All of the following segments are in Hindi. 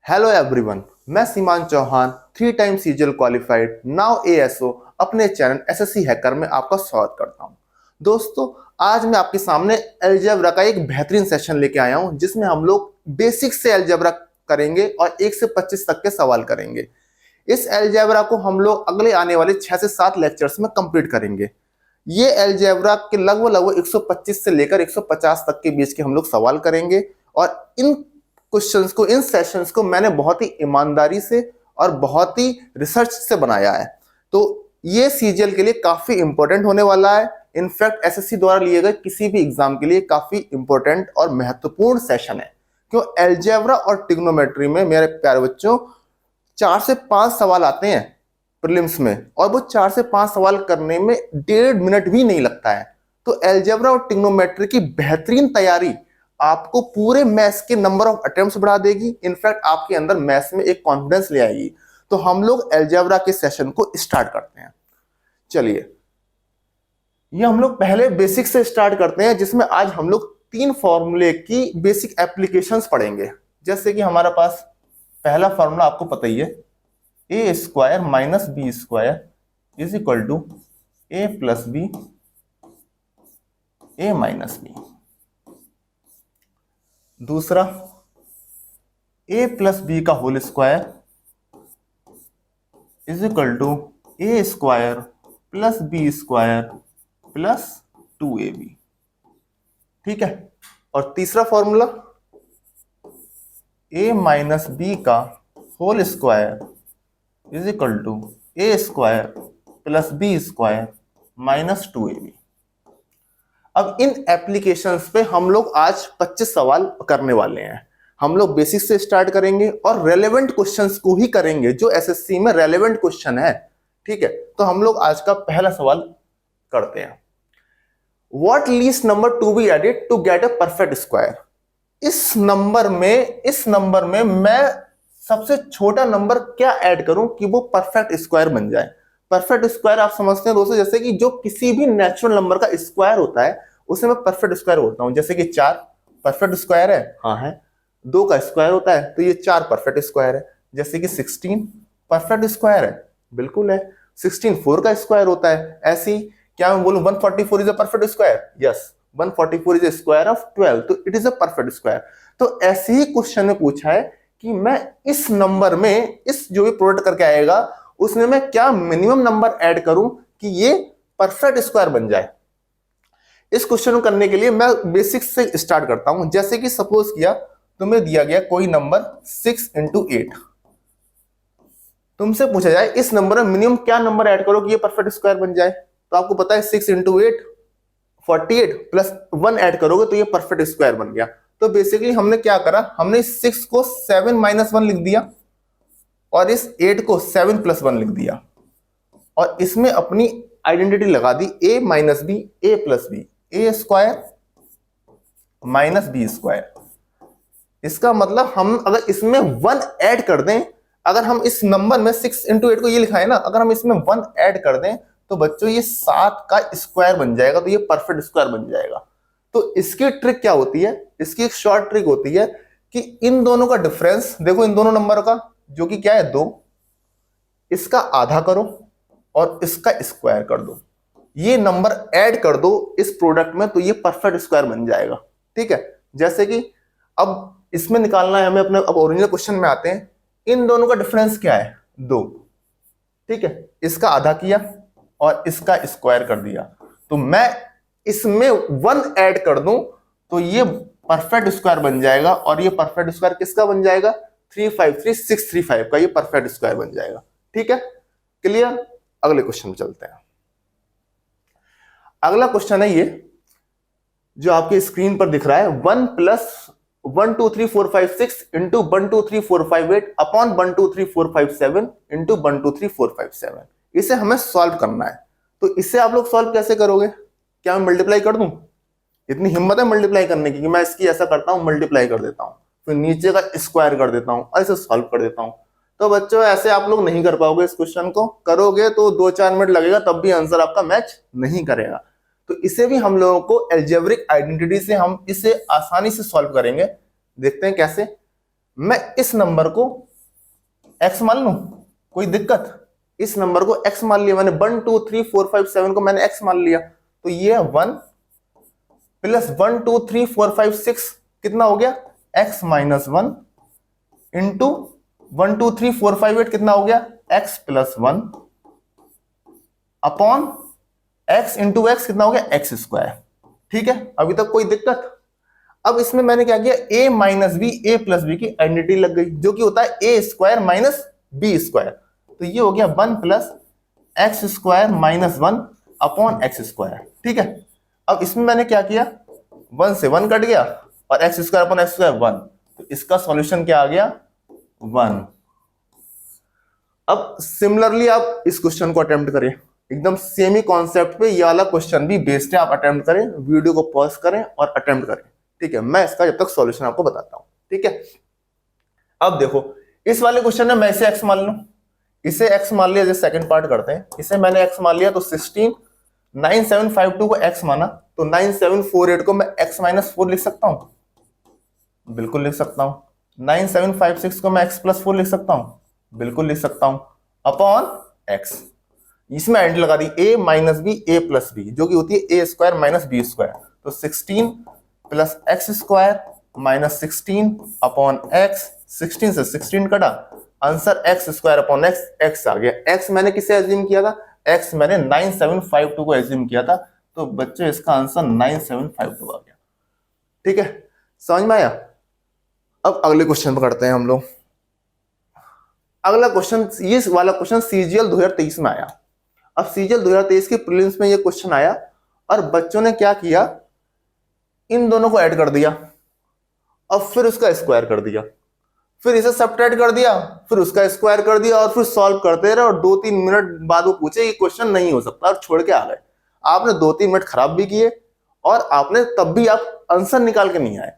हेलो एवरीवन, मैं सीमान Chauhan 3 time CGL qualified now ASO अपने चैनल एसएससी हैकर में आपका स्वागत करता हूं। दोस्तों, आज मैं आपके सामने अलजेब्रा का एक बेहतरीन सेशन लेके आया हूं जिसमें हम लोग बेसिक से अलजेब्रा करेंगे और 1 से 25 तक के सवाल करेंगे। इस अलजेब्रा को हम लोग अगले आने वाले 6 से 7 लेक्चर्स में कंप्लीट करेंगे। ये अलजेब्रा के लगभग 125 से लेकर 150 तक के बीच के हम लोग सवाल करेंगे और इन क्वेश्चंस को, इन सेशंस को मैंने बहुत ही ईमानदारी से और बहुत ही रिसर्च से बनाया है। तो ये सीजीएल के लिए काफी इंपॉर्टेंट होने वाला है। इनफैक्ट एसएससी द्वारा लिए गए किसी भी एग्जाम के लिए काफी इंपॉर्टेंट और महत्वपूर्ण सेशन है, क्यों अलजेब्रा और ट्रिग्नोमेट्री में मेरे प्यारे बच्चों 4 से 5 सवाल आते हैं प्रीलिम्स में, और वो 4 से 5 सवाल करने में 1.5 मिनट भी नहीं लगता है। तो अलजेब्रा और ट्रिग्नोमेट्री की बेहतरीन तैयारी आपको पूरे मैथ्स के नंबर ऑफ अटेम्प्ट्स बढ़ा देगी। इनफैक्ट आपके अंदर मैथ्स में एक कॉन्फिडेंस ले आएगी। तो हम लोग अलजेब्रा के सेशन को स्टार्ट करते हैं। चलिए, ये हम लोग पहले बेसिक से स्टार्ट करते हैं, जिसमें आज हम लोग 3 फॉर्मूले की बेसिक एप्लीकेशंस पढ़ेंगे। जैसे कि हमारा पास पहला फॉर्मूला आपको पता ही है, ए square minus B square is equal to A plus B A minus B. दूसरा, a प्लस बी का whole square is equal to A square plus B square plus 2ab। ठीक है। और तीसरा फॉर्मूला, a माइनस बी का whole square is equal to A square plus B square minus 2ab। अब इन एप्लीकेशंस पे हम लोग आज 25 सवाल करने वाले हैं। हम लोग बेसिक से स्टार्ट करेंगे और रेलेवेंट क्वेश्चंस को ही करेंगे जो एसएससी में रेलेवेंट क्वेश्चन है। ठीक है। तो हम लोग आज का पहला सवाल करते हैं। What least number to be added to get a perfect square. इस नंबर में मैं सबसे छोटा नंबर क्या ऐड करूं कि वो परफेक्ट स्क्वायर बन जाए। परफेक्ट स्क्वायर आप समझते हैं दोस्तों, जैसे कि जो किसी भी नेचुरल नंबर का स्क्वायर होता है उसे मैं परफेक्ट स्क्वायर बोलता हूं। जैसे कि 4 परफेक्ट स्क्वायर है, हाँ है। 2 का स्क्वायर होता है तो ये 4 परफेक्ट स्क्वायर है। जैसे कि 16 परफेक्ट स्क्वायर है, बिल्कुल है। 16 4 का स्क्वायर होता है। ऐसी क्या मैं बोलूं 144 is a perfect square? Yes, 144 is a square of 12, तो it is a perfect square. तो ऐसे ही क्वेश्चन में पूछा है कि मैं इस नंबर में, इस जो भी प्रोडक्ट करके आएगा उसमें मैं क्या मिनिमम नंबर ऐड करूं कि ये परफेक्ट स्क्वायर बन जाए। इस क्वेश्चन को करने के लिए मैं बेसिक से स्टार्ट करता हूं। जैसे कि सपोज किया तुम्हें दिया गया कोई नंबर 6 × 8, तुमसे पूछा जाए इस नंबर में मिनिमम क्या नंबर ऐड करो कि ये परफेक्ट स्क्वायर बन जाए। तो आपको पता है 6 × 8 48 प्लस 1 ऐड करोगे तो ये परफेक्ट स्क्वायर बन गया। तो बेसिकली हमने क्या करा, हमने 6 को 7 - 1 लिख दिया और इस 8 को 7 + 1 लिख दिया और इसमें अपनी आइडेंटिटी लगा दी a minus b a plus B, a square minus B square. इसका मतलब हम अगर इसमें 1 ऐड कर दें, अगर हम इस नंबर में 6 × 8 को ये लिखा है ना, अगर हम इसमें 1 ऐड कर दें तो बच्चों ये 7 का स्क्वायर बन जाएगा, तो ये परफेक्ट स्क्वायर बन जाएगा। तो इसकी ट्रिक क्या होती है, इसकी एक शॉर्ट ट्रिक होती है कि इन दोनों का डिफरेंस देखो, इन दोनों नंबर का जो कि क्या है 2, इसका आधा करो और इसका स्क्वायर कर दो, ये नंबर ऐड कर दो इस प्रोडक्ट में तो ये परफेक्ट स्क्वायर बन जाएगा। ठीक है। जैसे कि अब इसमें निकालना है हमें अपने, अब ओरिजिनल क्वेश्चन में आते हैं। इन दोनों का डिफरेंस क्या है 2, ठीक है। इसका आधा किया और इसका स्क्वायर कर दिया, तो मैं इसमें 1 ऐड कर दूं तो ये परफेक्ट स्क्वायर बन जाएगा और ये परफेक्ट स्क्वायर किसका बन जाएगा 353635 का ये परफेक्ट स्क्वायर बन जाएगा। ठीक है, क्लियर। अगले क्वेश्चन में चलते हैं। अगला क्वेश्चन है ये जो आपके स्क्रीन पर दिख रहा है, 1 + 1 2 3 4 5 6 इंटू 1 2 3 4 5 8 अपॉन 1 2 3 4 5 7 इंटू 1 2 3 4 5 7। इसे हमें सॉल्व करना है। तो इसे आप लोग सॉल्व कैसे करोगे? क्या मैं मल्टीप्लाई कर दूं? इतनी हिम्मत है मल्टीप्लाई करने की कि मैं इसकी ऐसा करता हूं, मल्टीप्लाई कर देता हूं, फिर नीचे का स्क्वायर कर देता हूं और इसे सॉल्व कर देता हूं। तो बच्चों ऐसे आप लोग नहीं कर पाओगे। इस क्वेश्चन को करोगे तो 2-4 मिनट लगेगा, तब भी आंसर आपका मैच नहीं करेगा। तो इसे भी हम लोगों को अलजेब्रिक आइडेंटिटी से हम इसे आसानी से सॉल्व करेंगे। देखते हैं कैसे। मैं इस नंबर को x मान लूं, कोई दिक्कत? इस नंबर को x मान लिया मैंने, 1 2 3 4 5 7 को मैंने x मान लिया, तो ये है 1 प्लस 1 2 3 4 5 6 कितना हो गया x माइनस 1 इंटू 1 2 3 4 5 8 कितना हो गया x plus 1 upon x into x कितना हो गया x स्क्वायर। ठीक है, अभी तक कोई दिक्कत? अब इसमें मैंने क्या किया, a minus B, A plus b की आइडेंटिटी लग गई, जो कि होता है ए स्क्वायर माइनस बी स्क्वायर। तो ये हो गया 1 plus x square minus 1 upon x square. ठीक है, अब इसमें मैंने क्या किया, 1 से 1 कट गया और x square upon x square 1, तो इसका सॉल्यूशन क्या आ गया 1। अब सिमिलरली आप इस क्वेश्चन को अटेम्प्ट करें, एकदम सेम ही कॉन्सेप्ट पे ये वाला क्वेश्चन भी बेस्ड है, आप अटेम्प्ट करें, वीडियो को पॉज करें और अटेम्प्ट करें। ठीक है, मैं इसका जब तक सॉल्यूशन आपको बताता हूं। ठीक है, अब देखो इस वाले क्वेश्चन में मैं इसे x मान लूं, इसे x मान लिया, जैसे सेकंड पार्ट करते हैं, इसे मैंने x मान लिया, तो 16 9752 को x माना, तो 9748 को मैं x माइनस 4 लिख सकता हूं, बिल्कुल लिख सकता हूं। 9756 को मैं x प्लस 4 लिख सकता हूं, बिल्कुल लिख सकता हूं, अपॉन x। इसमें एंड लगा दी a minus B, A plus B, जो कि होती है ए स्क्वायर माइनस बी स्क्वायर, तो 16 plus x square minus 16 upon X, 16 से 16 कटा, answer X square upon X, X आ गया। एक्स मैंने किसे एज्यूम किया था, एक्स मैंने 9752 को एज्यूम किया था, तो बच्चे इसका आंसर 9752 आ गया। ठीक है, समझ में आया? अब अगले क्वेश्चन पर करते हैं हम लोग। अगला क्वेश्चन, ये वाला क्वेश्चन सीजीएल 2023 में आया। अब सीजीएल 2023 के प्रीलिम्स में ये क्वेश्चन आया और बच्चों ने क्या किया, इन दोनों को ऐड कर दिया और फिर उसका स्क्वायर कर दिया, फिर इसे सबट्रैक्ट कर दिया, फिर उसका स्क्वायर कर दिया और फिर सॉल्व करते रहे, और 2-3 मिनट बाद वो पूछे ये क्वेश्चन नहीं हो सकता और छोड़ के आ गए। आपने 2-3 मिनट खराब भी किए और आपने तब भी आप आंसर निकाल के नहीं आए।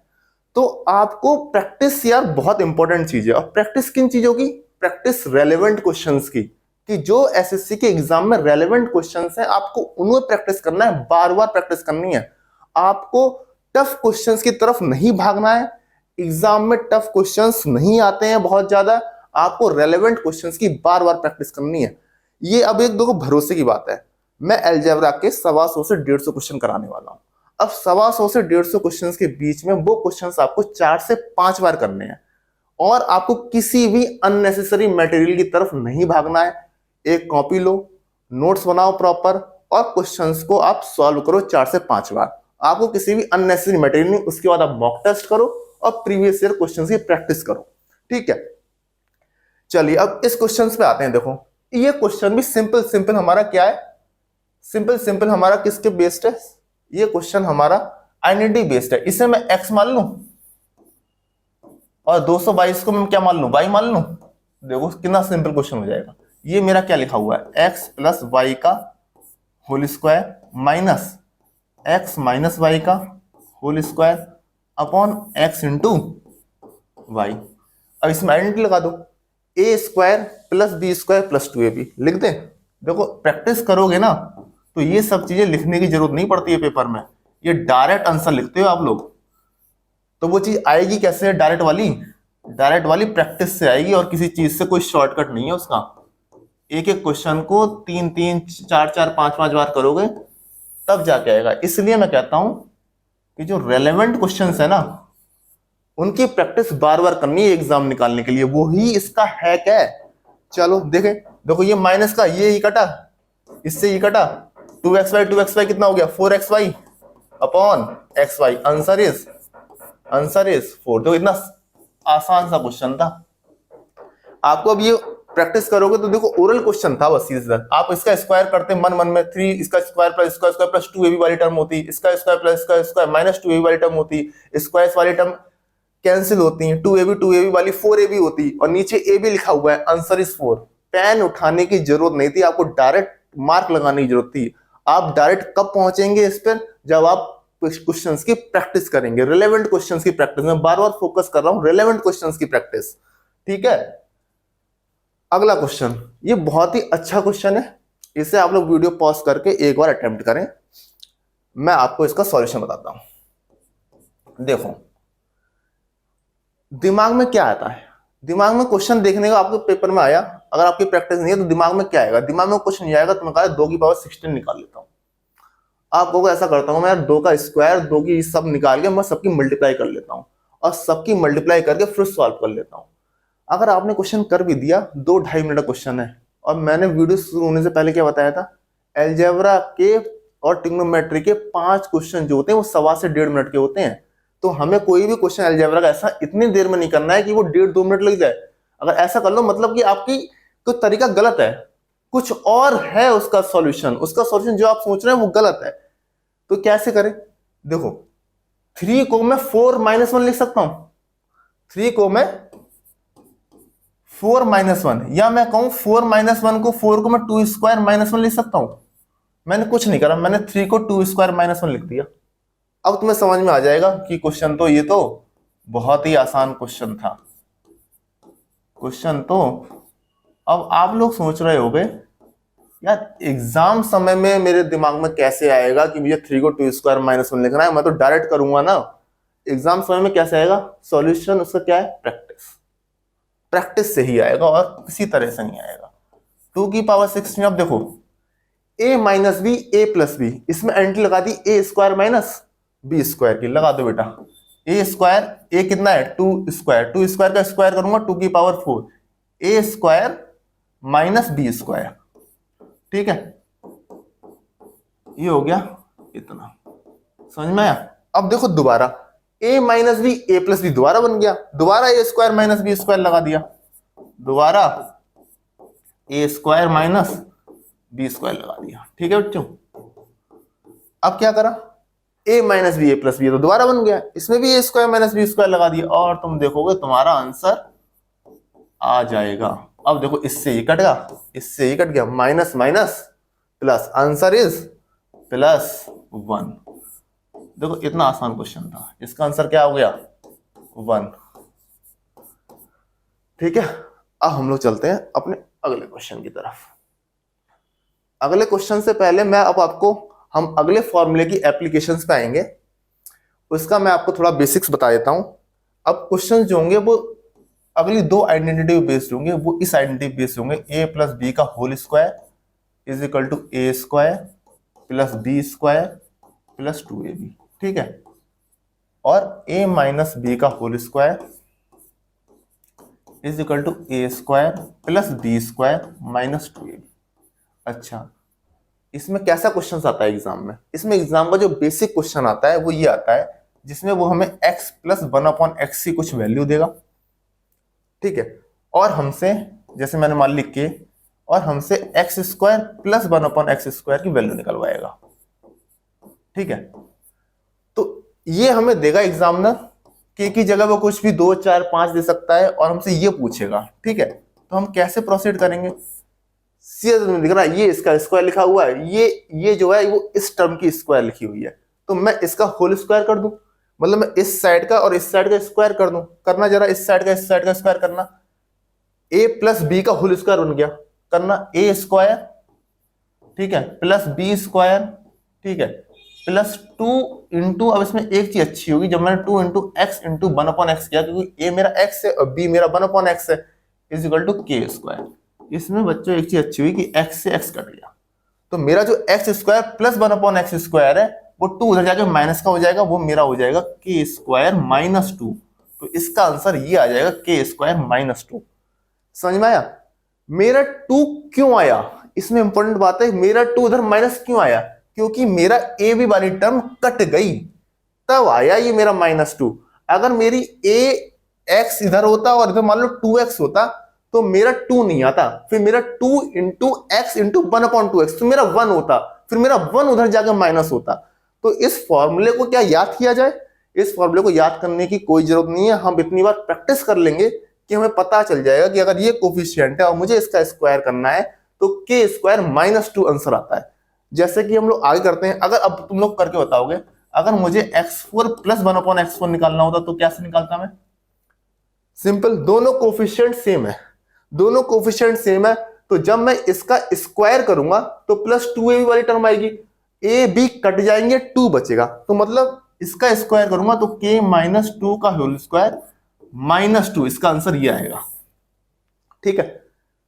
तो आपको प्रैक्टिस यार बहुत इंपॉर्टेंट चीज है, और प्रैक्टिस किन चीजों की, प्रैक्टिस रेलेवेंट क्वेश्चंस की, कि जो एसएससी के एग्जाम में रेलेवेंट क्वेश्चंस हैं आपको उन्हें प्रैक्टिस करना है, बार बार प्रैक्टिस करनी है। आपको टफ क्वेश्चंस की तरफ नहीं भागना है, एग्जाम में टफ क्वेश्चंस नहीं आते हैं बहुत ज्यादा, आपको रेलेवेंट क्वेश्चंस की बार बार प्रैक्टिस करनी है। ये अब एक दो भरोसे की बात है, मैं अलजेब्रा के 125 से 150 क्वेश्चन कराने वाला हूं। अब 125 से 150 क्वेश्चंस के बीच में वो क्वेश्चंस आपको 4 से 5 बार करने हैं, और आपको किसी भी अननेसेसरी मटेरियल की तरफ नहीं भागना है। एक कॉपी लो, नोट्स बनाओ प्रॉपर, और क्वेश्चंस को आप सॉल्व करो 4 से 5 बार। आपको किसी भी अननेसेसरी मटेरियल नहीं, उसके बाद आप मॉक टेस्ट करो और प्रीवियस ईयर क्वेश्चंस की प्रैक्टिस करो। ठीक है, चलिए अब इस क्वेश्चंस पे आते हैं। देखो ये क्वेश्चन भी सिंपल सिंपल हमारा क्या है, सिंपल सिंपल हमारा किसके बेस्ड है, ये क्वेश्चन हमारा आइडेंटिटी बेस्ड है। इसे मैं x मान लूं और 222 को मैं क्या मान लूं, y मान लूं। देखो कितना सिंपल क्वेश्चन हो जाएगा। ये मेरा क्या लिखा हुआ है, x प्लस वाई का whole square minus x minus Y का whole square upon x into Y. अब इसमें आइडेंटिटी लगा दो, A square plus B square plus 2ab लिख दें। देखो प्रैक्टिस करोगे ना तो ये सब चीजें लिखने की जरूरत नहीं पड़ती है पेपर में, ये डायरेक्ट आंसर लिखते हो आप लोग। तो वो चीज आएगी कैसे, डायरेक्ट वाली प्रैक्टिस से आएगी, और किसी चीज से कोई शॉर्टकट नहीं है उसका। एक एक क्वेश्चन को 3-3 4-4 5-5 बार करोगे तब जाके आएगा। इसलिए मैं कहता हूं कि जो रेलेवेंट क्वेश्चंस है ना उनकी प्रैक्टिस बार बार करनी है एग्जाम निकालने के लिए, वो ही इसका हैक है। चलो देखें, देखो ये माइनस का ये कटा, इससे ये कटा, 2xy कितना हो गया 4xy upon xy, answer is 4। तो इतना आसान सा क्वेश्चन था। आपको अब ये प्रैक्टिस करोगे तो देखो ओरल क्वेश्चन था बस, सीधा आप इसका स्क्वायर करते मन मन में, 3 इसका स्क्वायर प्लस इसका स्क्वायर प्लस 2ab वाली टर्म होती, इसका स्क्वायर प्लस इसका स्क्वायर माइनस 2ab वाली टर्म होती, स्क्वायर वाली टर्म कैंसिल होती है, 2ab वाली 4ab होती, और नीचे ab लिखा हुआ है, आंसर इज 4। पेन उठाने की जरूरत नहीं थी, आपको डायरेक्ट मार्क लगाने की जरूरत थी। आप डायरेक्ट कब पहुंचेंगे इस पर, जब आप क्वेश्चंस की प्रैक्टिस करेंगे, रिलेवेंट क्वेश्चंस की प्रैक्टिस। मैं बार बार फोकस कर रहा हूं रिलेवेंट क्वेश्चंस की प्रैक्टिस। ठीक है, अगला क्वेश्चन, ये बहुत ही अच्छा क्वेश्चन है, इसे आप लोग वीडियो पॉज करके एक बार अटेम्प्ट करें, मैं आपको इसका सॉल्यूशन बताता हूं। देखो दिमाग में क्या आता है, दिमाग में क्वेश्चन देखने का आपके पेपर में आया, अगर आपकी प्रैक्टिस नहीं है तो दिमाग में क्या आएगा, दिमाग में कुछ नहीं आएगा, तो मैं कहा 2 की पावर 16 निकाल लेता हूँ। आप लोगों को ऐसा करता हूँ मैं यार, 2 का स्क्वायर 2 की सब निकाल के मैं सबकी मल्टीप्लाई कर लेता हूँ और सबकी मल्टीप्लाई करके फिर सॉल्व कर लेता हूँ। अगर आपने क्वेश्चन कर भी दिया, 2-2.5 मिनट का क्वेश्चन है, और मैंने वीडियो शुरू होने से पहले क्या बताया था, अलजेब्रा के और ट्रिग्नोमेट्री के 5 क्वेश्चन जो होते हैं वो 1.25 से 1.5 मिनट के होते हैं। तो हमें कोई भी क्वेश्चन अलजेब्रा का ऐसा इतनी देर में नहीं करना है कि वो 1.5-2 मिनट लग जाए। अगर ऐसा कर लो मतलब कि आपकी कोई तरीका गलत है, कुछ और है उसका सॉल्यूशन, उसका सॉल्यूशन जो आप सोच रहे हैं वो गलत है। तो कैसे करें, देखो 3 को मैं 4-1 लिख सकता हूं, 3 को मैं 4-1, या मैं कहूं 4-1 को 4 को मैं 2² -1 लिख सकता हूं। मैंने कुछ नहीं करा, मैंने 3 को 2² -1 लिख दिया। अब तुम्हें समझ में आ जाएगा कि क्वेश्चन तो ये तो बहुत ही आसान क्वेश्चन था। क्वेश्चन तो अब आप लोग सोच रहे होंगे यार एग्जाम समय में मेरे दिमाग में कैसे आएगा कि मुझे 3 को 2² -1 लिखना है, मैं तो डायरेक्ट करूंगा ना। एग्जाम समय में कैसे आएगा सॉल्यूशन, उसका क्या है, प्रैक्टिस। प्रैक्टिस से ही आएगा और किसी तरह से नहीं आएगा। 2 की पावर 16, अब देखो a-b a+b, इसमें एंट्री लगा दी a² - b² की, लगा दो बेटा। a कितना है 2², 2² का स्क्वायर करूंगा 2 की पावर 4, a² - b², ठीक है, ये हो गया इतना, समझ में आया। अब देखो दोबारा a-b a+b दोबारा बन गया, दोबारा a² - b² लगा दिया, दोबारा a² - b² लगा दिया, ठीक है बच्चों। अब क्या करा, a-b a+b तो दोबारा बन गया, इसमें भी a² - b² लगा दिया, और तुम देखोगे तुम्हारा आंसर आ जाएगा। अब देखो इससे ये कट गया, इससे ये कट गया, minus minus plus, answer is +1। देखो इतना आसान क्वेश्चन था, इसका आंसर क्या हो गया 1, ठीक है। अब हम लोग चलते हैं अपने अगले क्वेश्चन की तरफ। अगले क्वेश्चन से पहले मैं अब आपको, हम अगले फॉर्मूले की एप्लीकेशंस पे आएंगे, उसका मैं आपको थोड़ा बेसिक्स बता देता हूं। अब क्वेश्चन जो होंगे वो अगली 2 आइडेंटिटी बेस्ड होंगे, वो इस आइडेंटिटी बेस्ड होंगे, a+b का whole square is equal to a² + b² + 2ab, ठीक है, और a-b का whole square is equal to a² + b² - 2ab। अच्छा, इसमें कैसा क्वेश्चन आता है एग्जाम में, इसमें एग्जाम का जो बेसिक क्वेश्चन आता है वो ये आता है, जिसमें वो हमें x + 1/x की कुछ वैल्यू देगा, ठीक है, और हमसे, जैसे मैंने मान लिख के, और हमसे x² + 1/x² की वैल्यू निकलवाएगा, ठीक है। तो ये हमें देगा एग्जामिनर, के की जगह वो कुछ भी 2, 4, 5 दे सकता है, और हमसे ये पूछेगा, ठीक है। तो हम कैसे प्रोसीड करेंगे, सीधे दिख रहा है ये इसका स्क्वायर लिखा हुआ है, ये जो है वो इस टर्म की स्क्वायर लिखी हुई है, तो मैं इसका होल स्क्वायर कर दूं, मतलब मैं इस साइड का और इस साइड का स्क्वायर कर दूं। करना जरा इस साइड का स्क्वायर करना, a+b का होल स्क्वायर बन गया, करना a², ठीक है, +b², ठीक है, +2 इंटू, अब इसमें एक चीज अच्छी होगी, जब मैंने 2 इंटू एक्स इंटू 1/x किया, क्योंकि a मेरा x है और b मेरा 1/x है, इज इक्वल टू k²। इसमें बच्चों एक चीज अच्छी हुई कि x से x कट गया, तो मेरा जो x² + 1/x² है वो 2 उधर जाके माइनस का हो जाएगा, वो मेरा हो जाएगा k² - 2। तो इसका आंसर ये आ जाएगा k² - 2। समझ में आया, मेरा 2 क्यों आया, इसमें इंपॉर्टेंट बात है, मेरा 2 उधर माइनस क्यों आया, क्योंकि मेरा a b वाली टर्म कट गई, तब आया ये मेरा -2। अगर मेरी ax इधर होता और इधर मान लो 2x होता तो मेरा 2 नहीं आता, फिर मेरा 2 इंटू एक्स इंटू 1/2x, तो मेरा 1 होता, फिर मेरा 1 उधर जाकर माइनस होता। तो इस फॉर्मूले को क्या याद किया जाए, इस फॉर्मूले को याद करने की कोई जरूरत नहीं है, हम इतनी बार प्रैक्टिस कर लेंगे कि हमें पता चल जाएगा कि अगर ये कोफिशिएंट है और मुझे इसका स्क्वायर करना है तो k² - 2 आंसर आता है। जैसे कि हम लोग आगे करते हैं, अगर अब तुम लोग करके बताओगे, अगर मुझे x4 + 1/x4 निकालना होता तो कैसे निकालता मैं, सिंपल, दोनों कोफिशिएंट सेम है, दोनों कोफिशिएंट सेम है, तो जब मैं इसका स्क्वायर करूंगा तो +2ab वाली टर्म आएगी, a b कट जाएंगे, 2 बचेगा, तो मतलब इसका स्क्वायर करूंगा तो k - 2 का होल स्क्वायर -2, इसका आंसर ये आएगा। ठीक है,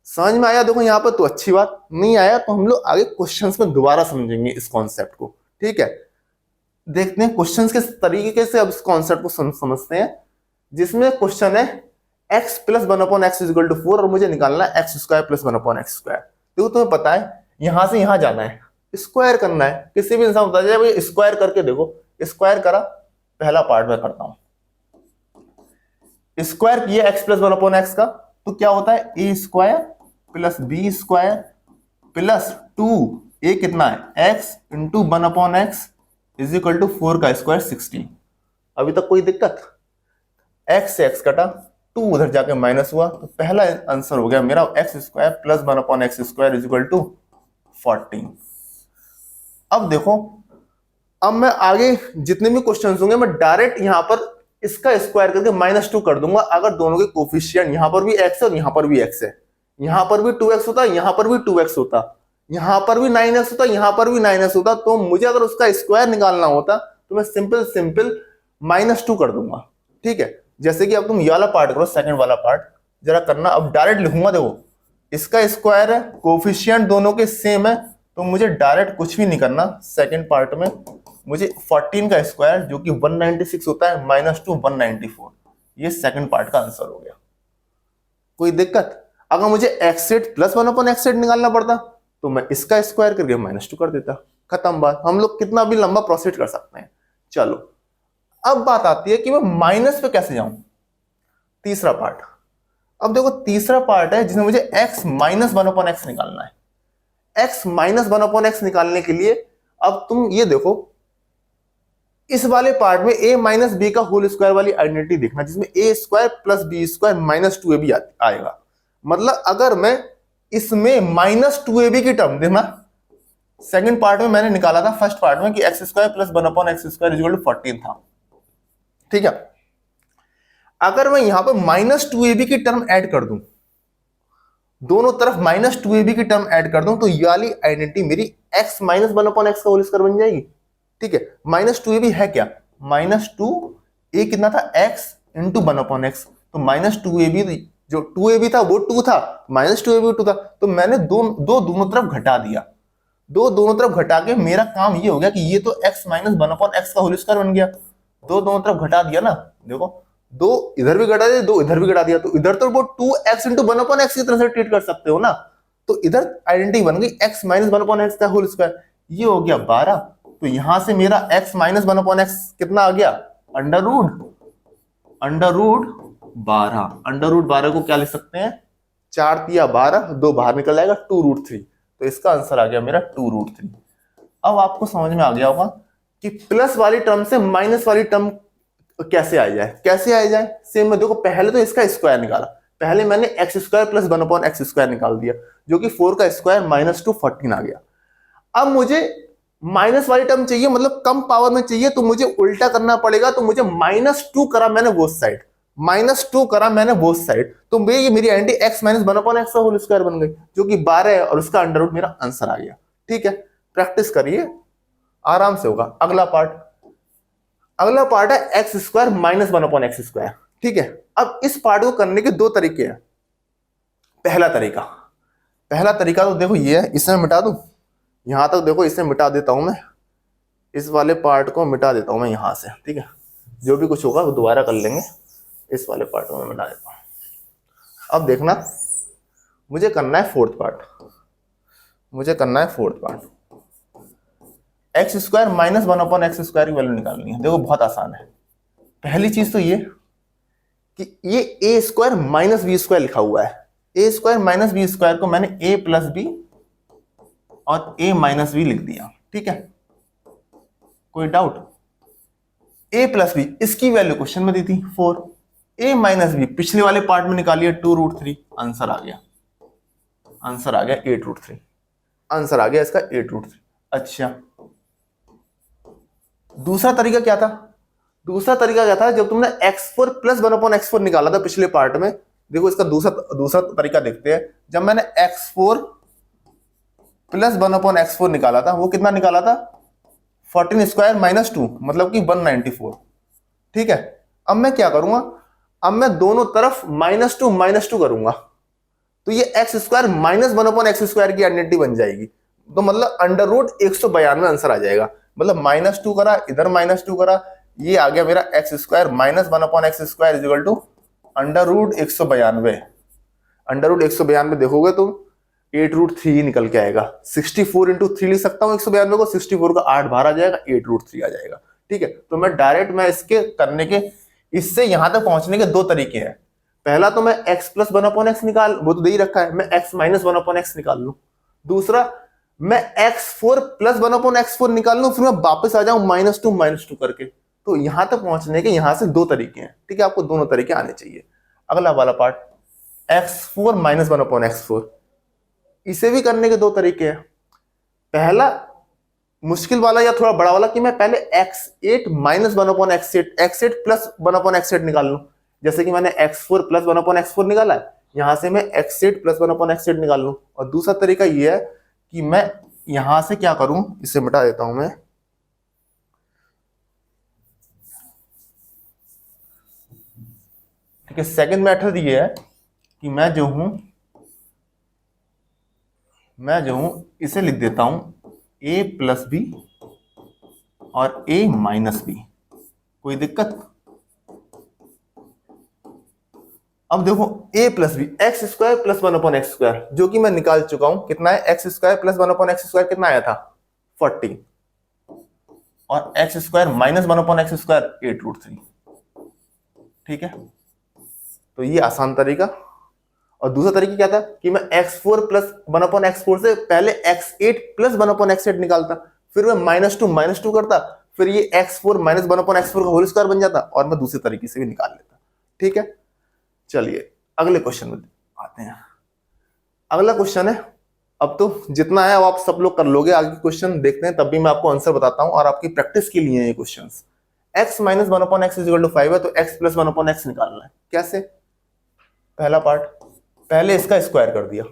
समझ में आया? देखो यहाँ पर तो अच्छी बात, नहीं आया तो हम लोग आगे क्वेश्चंस में दोबारा समझेंगे इस कॉन्सेप्ट को। ठीक है, देखते हैं क्वेश्चंस किस तरीके से अब इस कॉन्सेप्ट को समझते हैं, जिसमें क्वेश्चन है x plus 1/x is equal to 4 और मुझे निकालना है x square plus 1/x square. देखो तुम्हें पता है यहां से यहां जाना है, स्क्वायर करना है। किसी भी इंसान बता जाए स्क्वायर करके देखो, स्क्वायर करा, पहला पार्ट में करता हूं, स्क्वायर किया x प्लस 1/x का, तो क्या होता है a square plus b square plus 2, a कितना है x into 1/x is equal to 4 का स्क्वायर 16। अभी तक कोई दिक्कत? x से x कटा, 2 उधर जाके माइनस हुआ, तो पहला आंसर हो गया मेरा x square plus 1/x square is equal to 14। अब देखो, अब मैं आगे जितने भी क्वेश्चन होंगे मैं डायरेक्ट यहां पर इसका स्क्वायर करके -2 कर दूंगा। अगर दोनों के कोफिशिएंट यहां पर भी x है और यहां पर भी x है, यहां पर भी 2x होता, यहां पर भी 2x होता, यहां पर भी 9x होता, यहां पर भी 9x होता, तो मुझे अगर उसका स्क्वायर निकालना होता तो मैं सिंपल -2 कर दूंगा। ठीक है, जैसे कि अब तुम ये वाला पार्ट करो, सेकंड वाला पार्ट जरा करना। अब डायरेक्ट लिखूंगा, देखो इसका स्क्वायर है, कोफिशिएंट दोनों के सेम है, तो मुझे डायरेक्ट कुछ भी नहीं करना। सेकंड पार्ट में मुझे 14 का स्क्वायर जो कि 196 होता है -2 194, ये सेकंड पार्ट का आंसर हो गया। कोई दिक्कत? अगर मुझे x8 प्लस 1/x8 निकालना पड़ता तो मैं इसका स्क्वायर करके -2 कर देता, खत्म बात। हम लोग कितना भी लंबा प्रोसीड कर सकते हैं। चलो, अब बात आती है कि मैं माइनस पे कैसे जाऊं। तीसरा पार्ट, अब देखो तीसरा पार्ट है जिसमें मुझे x माइनस 1/x निकालना है। x माइनस 1/x निकालने के लिए अब तुम ये देखो, इस वाले पार्ट में a माइनस बी का होल स्क्वायर वाली आइडेंटिटी देखना, जिसमें a square plus B square -2ab आएगा। मतलब अगर मैं इसमें -2ab की टर्म देखना, सेकंड पार्ट में मैंने निकाला था फर्स्ट पार्ट में कि x square plus 1/x square is equal to 14 था। ठीक है, अगर मैं यहां पर -2ab की टर्म ऐड कर दूं, दोनों तरफ -2ab की टर्म ऐड कर दूं, तो ये वाली आइडेंटिटी मेरी x माइनस 1/x का होल स्क्वायर बन जाएगी। ठीक है, -2ab है क्या, -2, a कितना था x इंटू 1/x, तो -2ab जो 2ab था वो 2 था, -2ab 2 था, तो मैंने दोनों तरफ घटा दिया। दोनों तरफ घटा के मेरा काम ये हो गया कि ये तो x माइनस 1/x का होल स्क्वायर बन गया। दोनों तरफ घटा दिया ना, देखो 2 इधर भी घटा दिया, 2 इधर भी घटा दिया, तो इधर तो वो 2x इंटू 1/x की तरह से ट्रीट कर सकते हो ना। तो इधर आइडेंटिटी बन गई x माइनस 1/x का होल स्क्वायर, ये हो गया 12। तो यहां से मेरा x माइनस 1/x कितना आ गया, अंडर रूट 12। अंडर रूट 12 को क्या लिख सकते हैं, 4 तिया 12, 2 बाहर निकल जाएगा, 2√3। तो इसका आंसर आ गया मेरा 2√3। अब आपको समझ में आ गया होगा कि प्लस वाली टर्म से माइनस वाली टर्म कैसे आ जाए। सेम में देखो, पहले तो इसका स्क्वायर निकाला, पहले मैंने x square plus 1/x square निकाल दिया, जो कि 4 का स्क्वायर -2 14 आ गया। अब मुझे माइनस वाली टर्म चाहिए, मतलब कम पावर में चाहिए, तो मुझे उल्टा करना पड़ेगा। तो मुझे -2 करा मैंने बोथ साइड, तो मेरी आइडेंटिटी x माइनस 1/x का होल स्क्वायर बन गई, जो कि 12 है, और उसका अंडर रूट मेरा आंसर आ गया। ठीक है, प्रैक्टिस करिए, आराम से होगा। अगला पार्ट है x square minus 1/x square. ठीक है, अब इस पार्ट को करने के 2 तरीके हैं। पहला तरीका तो देखो ये है, इसे मिटा दूं, यहां तक देखो, इसे मिटा देता हूं मैं, इस वाले पार्ट को मिटा देता हूं मैं यहां से। ठीक है, जो भी कुछ होगा वो दोबारा कर लेंगे, इस वाले पार्ट को मैं मिटा देता हूं। अब देखना, मुझे करना है fourth part, x square minus 1/x square की वैल्यू निकालनी है। देखो बहुत आसान है। पहली चीज तो ये कि ये a square minus B square लिखा हुआ है, a square minus B square को मैंने a प्लस बी और a माइनस बी लिख दिया। ठीक है, कोई डाउट? a प्लस बी, इसकी वैल्यू क्वेश्चन में दी थी 4, a माइनस बी पिछले वाले पार्ट में निकालिए 2√3, आंसर आ गया 8√3, आंसर आ गया इसका 8√3। अच्छा, दूसरा तरीका क्या था, जब तुमने x4 प्लस 1/x4 निकाला था पिछले पार्ट में। देखो इसका दूसरा तरीका देखते हैं। जब मैंने x4 प्लस 1/x4 निकाला था, वो कितना निकाला था, 14 स्क्वायर -2, मतलब कि 194। ठीक है, अब मैं क्या करूंगा, अब मैं दोनों तरफ -2 करूंगा तो ये एक्स स्क्वायर -1/x² की आइडेंटिटी बन जाएगी। तो मतलब √192 आंसर आ जाएगा। मतलब -2 करा, इधर -2 करा, ये आ गया मेरा x² -1/x² इक्वल टू √192। √192 देखोगे तो 8√3 निकल के आएगा। 64 इंटू 3 लिख सकता हूँ 192 को, 64 का 8 बाहर आ जाएगा, 8√3 आ जाएगा। ठीक है, तो मैं डायरेक्ट मैं इसके करने के, इससे यहां तक पहुंचने के दो तरीके हैं। पहला तो मैं x प्लस 1/x निकाल, वो तो दे ही रखा है, मैं x माइनस 1/x निकाल लूं। दूसरा मैं x4 प्लस 1/x4 निकाल लूं, फिर मैं वापस आ जाऊं -2 करके। तो यहां तक पहुंचने के यहां से दो तरीके हैं। ठीक है, आपको दोनों तरीके आने चाहिए। अगला वाला पार्ट, x4 माइनस 1/x4, इसे भी करने के दो तरीके हैं। पहला मुश्किल वाला या थोड़ा बड़ा वाला कि मैं पहले x8 minus 1/x8, x8 plus 1/x8 निकाल लूं। जैसे कि मैंने x4 प्लस 1/x4 निकाला है, यहां से मैं x8 प्लस 1/x8 निकाल लूं। और दूसरा तरीका यह है कि मैं यहां से क्या करूं, इसे मिटा देता हूं मैं। ठीक है, सेकंड मेथड ये है कि मैं जो हूं इसे लिख देता हूं a प्लस बी और a माइनस बी। कोई दिक्कत? अब देखो a plus B, x² plus 1/x², जो कि मैं निकाल चुका हूं। कितना है? x² प्लस 1/x² कितना आया था? 40। और x² माइनस 1/x², 8√3। ठीक है, तो ये आसान तरीका। और दूसरा तरीका क्या था कि मैं x4 प्लस 1/x4 से पहले x8 प्लस 1/x8 निकालता, फिर मैं -2 करता, फिर ये x4 माइनस 1/x4 का होल स्क्वायर बन जाता, और मैं दूसरे तरीके से भी निकाल लेता। ठीक है, चलिए अगले क्वेश्चन में आते हैं। अगला क्वेश्चन है, अब तो जितना है आप सब लोग कर लोगे, आगे क्वेश्चन देखते हैं, तब भी मैं आपको आंसर बताता हूं और आपकी प्रैक्टिस के लिए ये question. x minus 1/x equal to 5 है, तो x प्लस 1/x निकालना है। कैसे? पहला पार्ट, पहले इसका स्क्वायर कर दिया।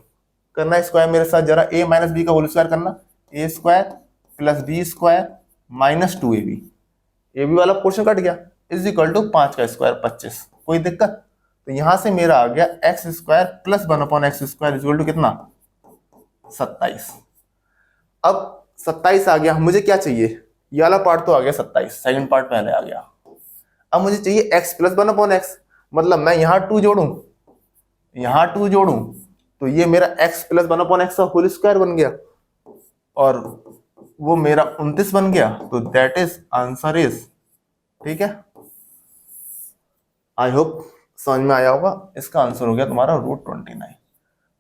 करना स्क्वायर मेरे साथ जरा, a माइनस बी का होल स्क्वायर करना, a² plus b² minus 2ab। ab वाला पोर्शन कट गया, इज इक्वल टू 5 का स्क्वायर 25। कोई दिक्कत? तो यहां से मेरा आ गया x² plus 1/x² equal to कितना? 27। अब 27 आ गया, मुझे क्या चाहिए? ये वाला पार्ट तो आ गया 27, सेकंड पार्ट पहले आ गया। अब मुझे चाहिए x प्लस 1/x, मतलब मैं यहां 2 जोड़ूं, तो ये मेरा x प्लस 1/x का होल स्क्वायर बन गया, और वो मेरा 29 बन गया। तो दैट इज आंसर इज, ठीक है, आई होप समझ में आया होगा। इसका आंसर हो गया तुम्हारा √29।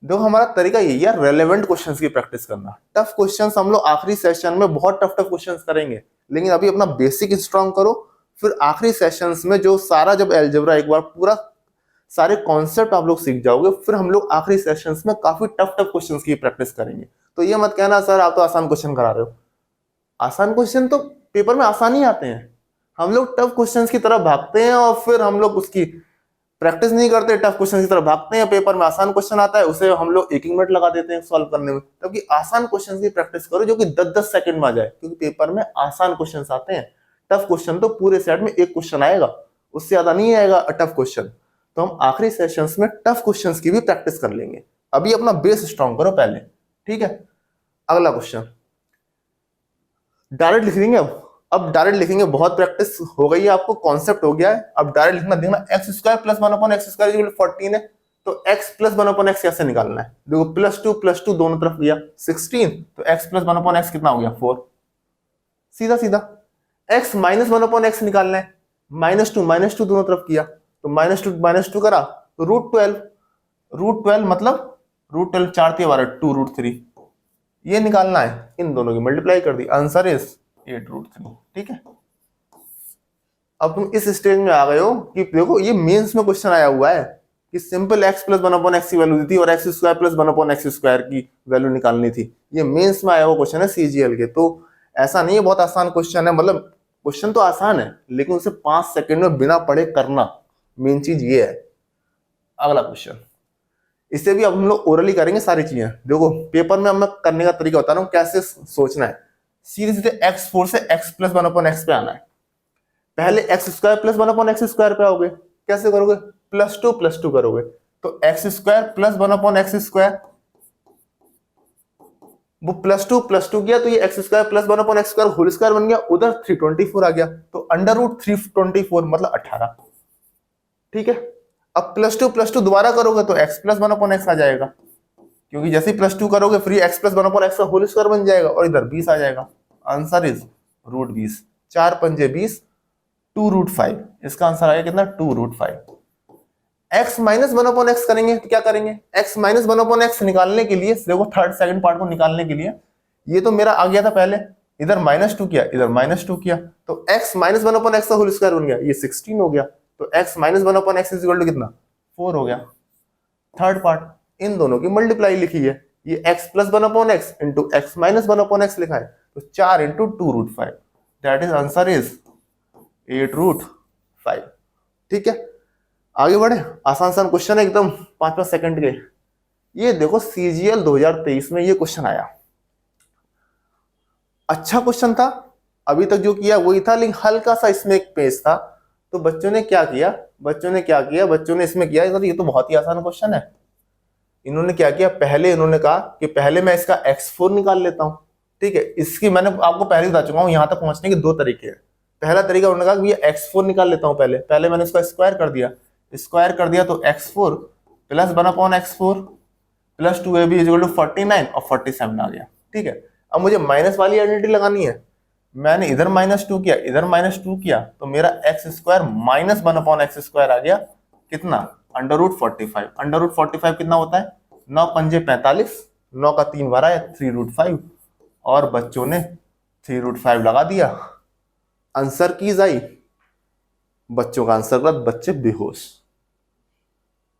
देखो हमारा तरीका यही है, रेलेवेंट क्वेश्चंस की प्रैक्टिस करना। टफ क्वेश्चंस हम लोग आखिरी सेशन में बहुत टफ क्वेश्चंस करेंगे, लेकिन अभी अपना बेसिक स्ट्रांग करो, फिर आखिरी सेशंस में जो सारा, जब अलजेब्रा एक बार पूरा सारे कॉन्सेप्ट आप लोग सीख जाओगे, फिर हम लोग आखिरी सेशंस में काफी टफ क्वेश्चंस की प्रैक्टिस करेंगे। तो ये मत कहना सर आप तो आसान क्वेश्चन करा रहे हो। आसान क्वेश्चन तो पेपर में आसान ही आते हैं, हम लोग टफ क्वेश्चंस की तरफ भागते हैं और फिर हम लोग उसकी प्रैक्टिस नहीं करते, टफ क्वेश्चन की तरफ भागते हैं। पेपर में आसान क्वेश्चन आता है, उसे हम लोग 1 मिनट लगा देते हैं सॉल्व करने में। तभी आसान क्वेश्चन की प्रैक्टिस करो जो कि 10-10 सेकंड में आ जाए, क्योंकि पेपर में आसान क्वेश्चन आते हैं। टफ क्वेश्चन तो पूरे सेट में एक क्वेश्चन आएगा, उससे ज्यादा नहीं आएगा टफ क्वेश्चन। तो हम आखिरी सेशंस में टफ क्वेश्चंस की भी प्रैक्टिस कर लेंगे। अभी अपना बेस स्ट्रॉन्ग करो पहले, ठीक है। अगला क्वेश्चन डायरेक्ट लिख देंगे। अब डायरेक्ट लिखेंगे, बहुत प्रैक्टिस हो गई है आपको, कॉन्सेप्ट हो गया है। अब डायरेक्ट लिखना, देखना x² प्लस 1/x² इक्वल 14 है, तो x प्लस 1/x कैसे निकालना है? देखो +2 दोनों तरफ गया 16, तो x प्लस 1/x कितना हो गया? 4। सीधा सीधा। x माइनस 1/x निकालना है, -2 दोनों तरफ किया, तो -2 करा तो √12 मतलब √12 4 × 12 2√3, ये निकालना है। इन दोनों की मल्टीप्लाई कर दी, आंसर इज 8√3। ठीक है, अब तुम इस स्टेज में आ गए हो कि देखो ये मेंस में क्वेश्चन आया हुआ है कि सिंपल x प्लस 1/x की वैल्यू दी थी और x² प्लस 1/x² की वैल्यू निकालनी थी। ये मेंस में आया हुआ क्वेश्चन है CGL के, तो ऐसा नहीं है बहुत आसान क्वेश्चन है। मतलब क्वेश्चन तो आसान है, लेकिन उसे 5 सेकंड में बिना पढ़े करना, मेन चीज ये है। अगला क्वेश्चन, इसे भी अब हम लोग ओरली करेंगे सारी चीजें। देखो पेपर में मैं करने का तरीका बता रहा हूँ कैसे सोचना है। सीधे सीधे x4 से x प्लस 1/x पे आना है। पहले x² प्लस 1/x² पे आओगे, कैसे करोगे? प्लस टू करोगे तो एक्स स्क्वायर प्लस 1/x², वो प्लस टू किया तो ये x square plus 1/x² whole square बन गया, उधर 324 आ गया तो √324 मतलब 18। ठीक है, अब प्लस टू दोबारा करोगे तो x प्लस 1/x आ जाएगा, क्योंकि जैसे ही प्लस टू करोगे फिर x प्लस 1/x का होल स्क्वायर बन जाएगा और इधर 20 आ जाएगा। Answer is √20। 4 पंजे 20, 2√5। इसका आंसर आएगा कितना? 2√5। x माइनस 1/x करेंगे तो क्या करेंगे? x माइनस 1/x निकालने के लिए देखो, थर्ड सेकंड पार्ट को निकालने के लिए ये तो मेरा आ गया था पहले, इधर -2 किया, इधर -2 किया तो x माइनस 1/x का होल स्क्वायर बन गया, ये 16 हो गया तो x minus 1/x is equal to कितना? 4 हो गया। थर्ड पार्ट इन दोनों की मल्टीप्लाई लिखी है, ये x plus 1/x into x minus 1/x लिखा है तो 4 into 2√5, that is answer is 8√5। ठीक है, आगे बढ़े। आसान क्वेश्चन है एकदम, 5-5 सेकंड के। ये देखो CGL 2023 में ये क्वेश्चन आया, अच्छा क्वेश्चन था, अभी तक जो किया वही था, लेकिन हल्का सा इसमें एक पेज था। तो बच्चों ने क्या किया, बच्चों ने इसमें किया, ये तो बहुत ही आसान क्वेश्चन है। इन्होंने क्या किया, पहले इन्होंने कहा कि पहले मैं इसका x4 निकाल लेता हूं। ठीक है, इसकी मैंने आपको पहले बता चुका हूं, यहां तक पहुंचने के 2 तरीके हैं। पहला तरीका उन्होंने कहा कि ये x4 निकाल लेता हूं, पहले मैंने इसका स्क्वायर कर दिया तो x4 plus 1/x4 plus 2ab equal to 49 और 47 आ गया। ठीक है, अब मुझे माइनस वाली आइडेंटिटी लगानी है, मैंने इधर -2 किया, इधर -2 किया तो मेरा x² माइनस 1/x² आ गया, कितना? √45। √45 कितना होता है? 9 पंजे 45, 9 का 3 बार है 3√5 और बच्चों ने 3√5 लगा दिया। आंसर कीज आई, बच्चों का आंसर गलत, बच्चे बेहोश।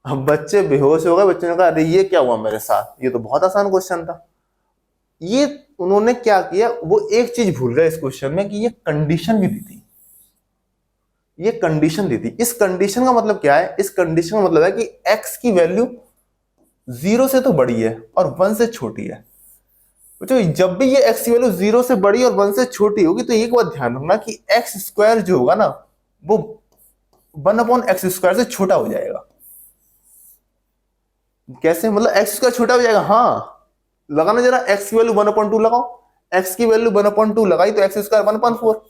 अब बच्चे बेहोश हो गए, बच्चों ने कहा अरे ये क्या हुआ मेरे साथ, ये तो बहुत आसान क्वेश्चन था। ये उन्होंने क्या किया, वो एक चीज भूल गए इस क्वेश्चन में कि ये कंडीशन भी दी थी, ये कंडीशन दी थी। इस कंडीशन का मतलब क्या है? इस कंडीशन का मतलब है कि x की वैल्यू 0 से तो बड़ी है और 1 से छोटी है। तो जब भी ये x की वैल्यू 0 से बड़ी और 1 से छोटी होगी तो एक बात ध्यान रखना कि x² जो होगा ना वो 1/x² से छोटा हो जाएगा। कैसे मतलब x² छोटा हो जाएगा? हाँ, लगाना जरा, x की वैल्यू 1/2 लगाओ, x की वैल्यू 1/2 लगाई तो x² 1/4,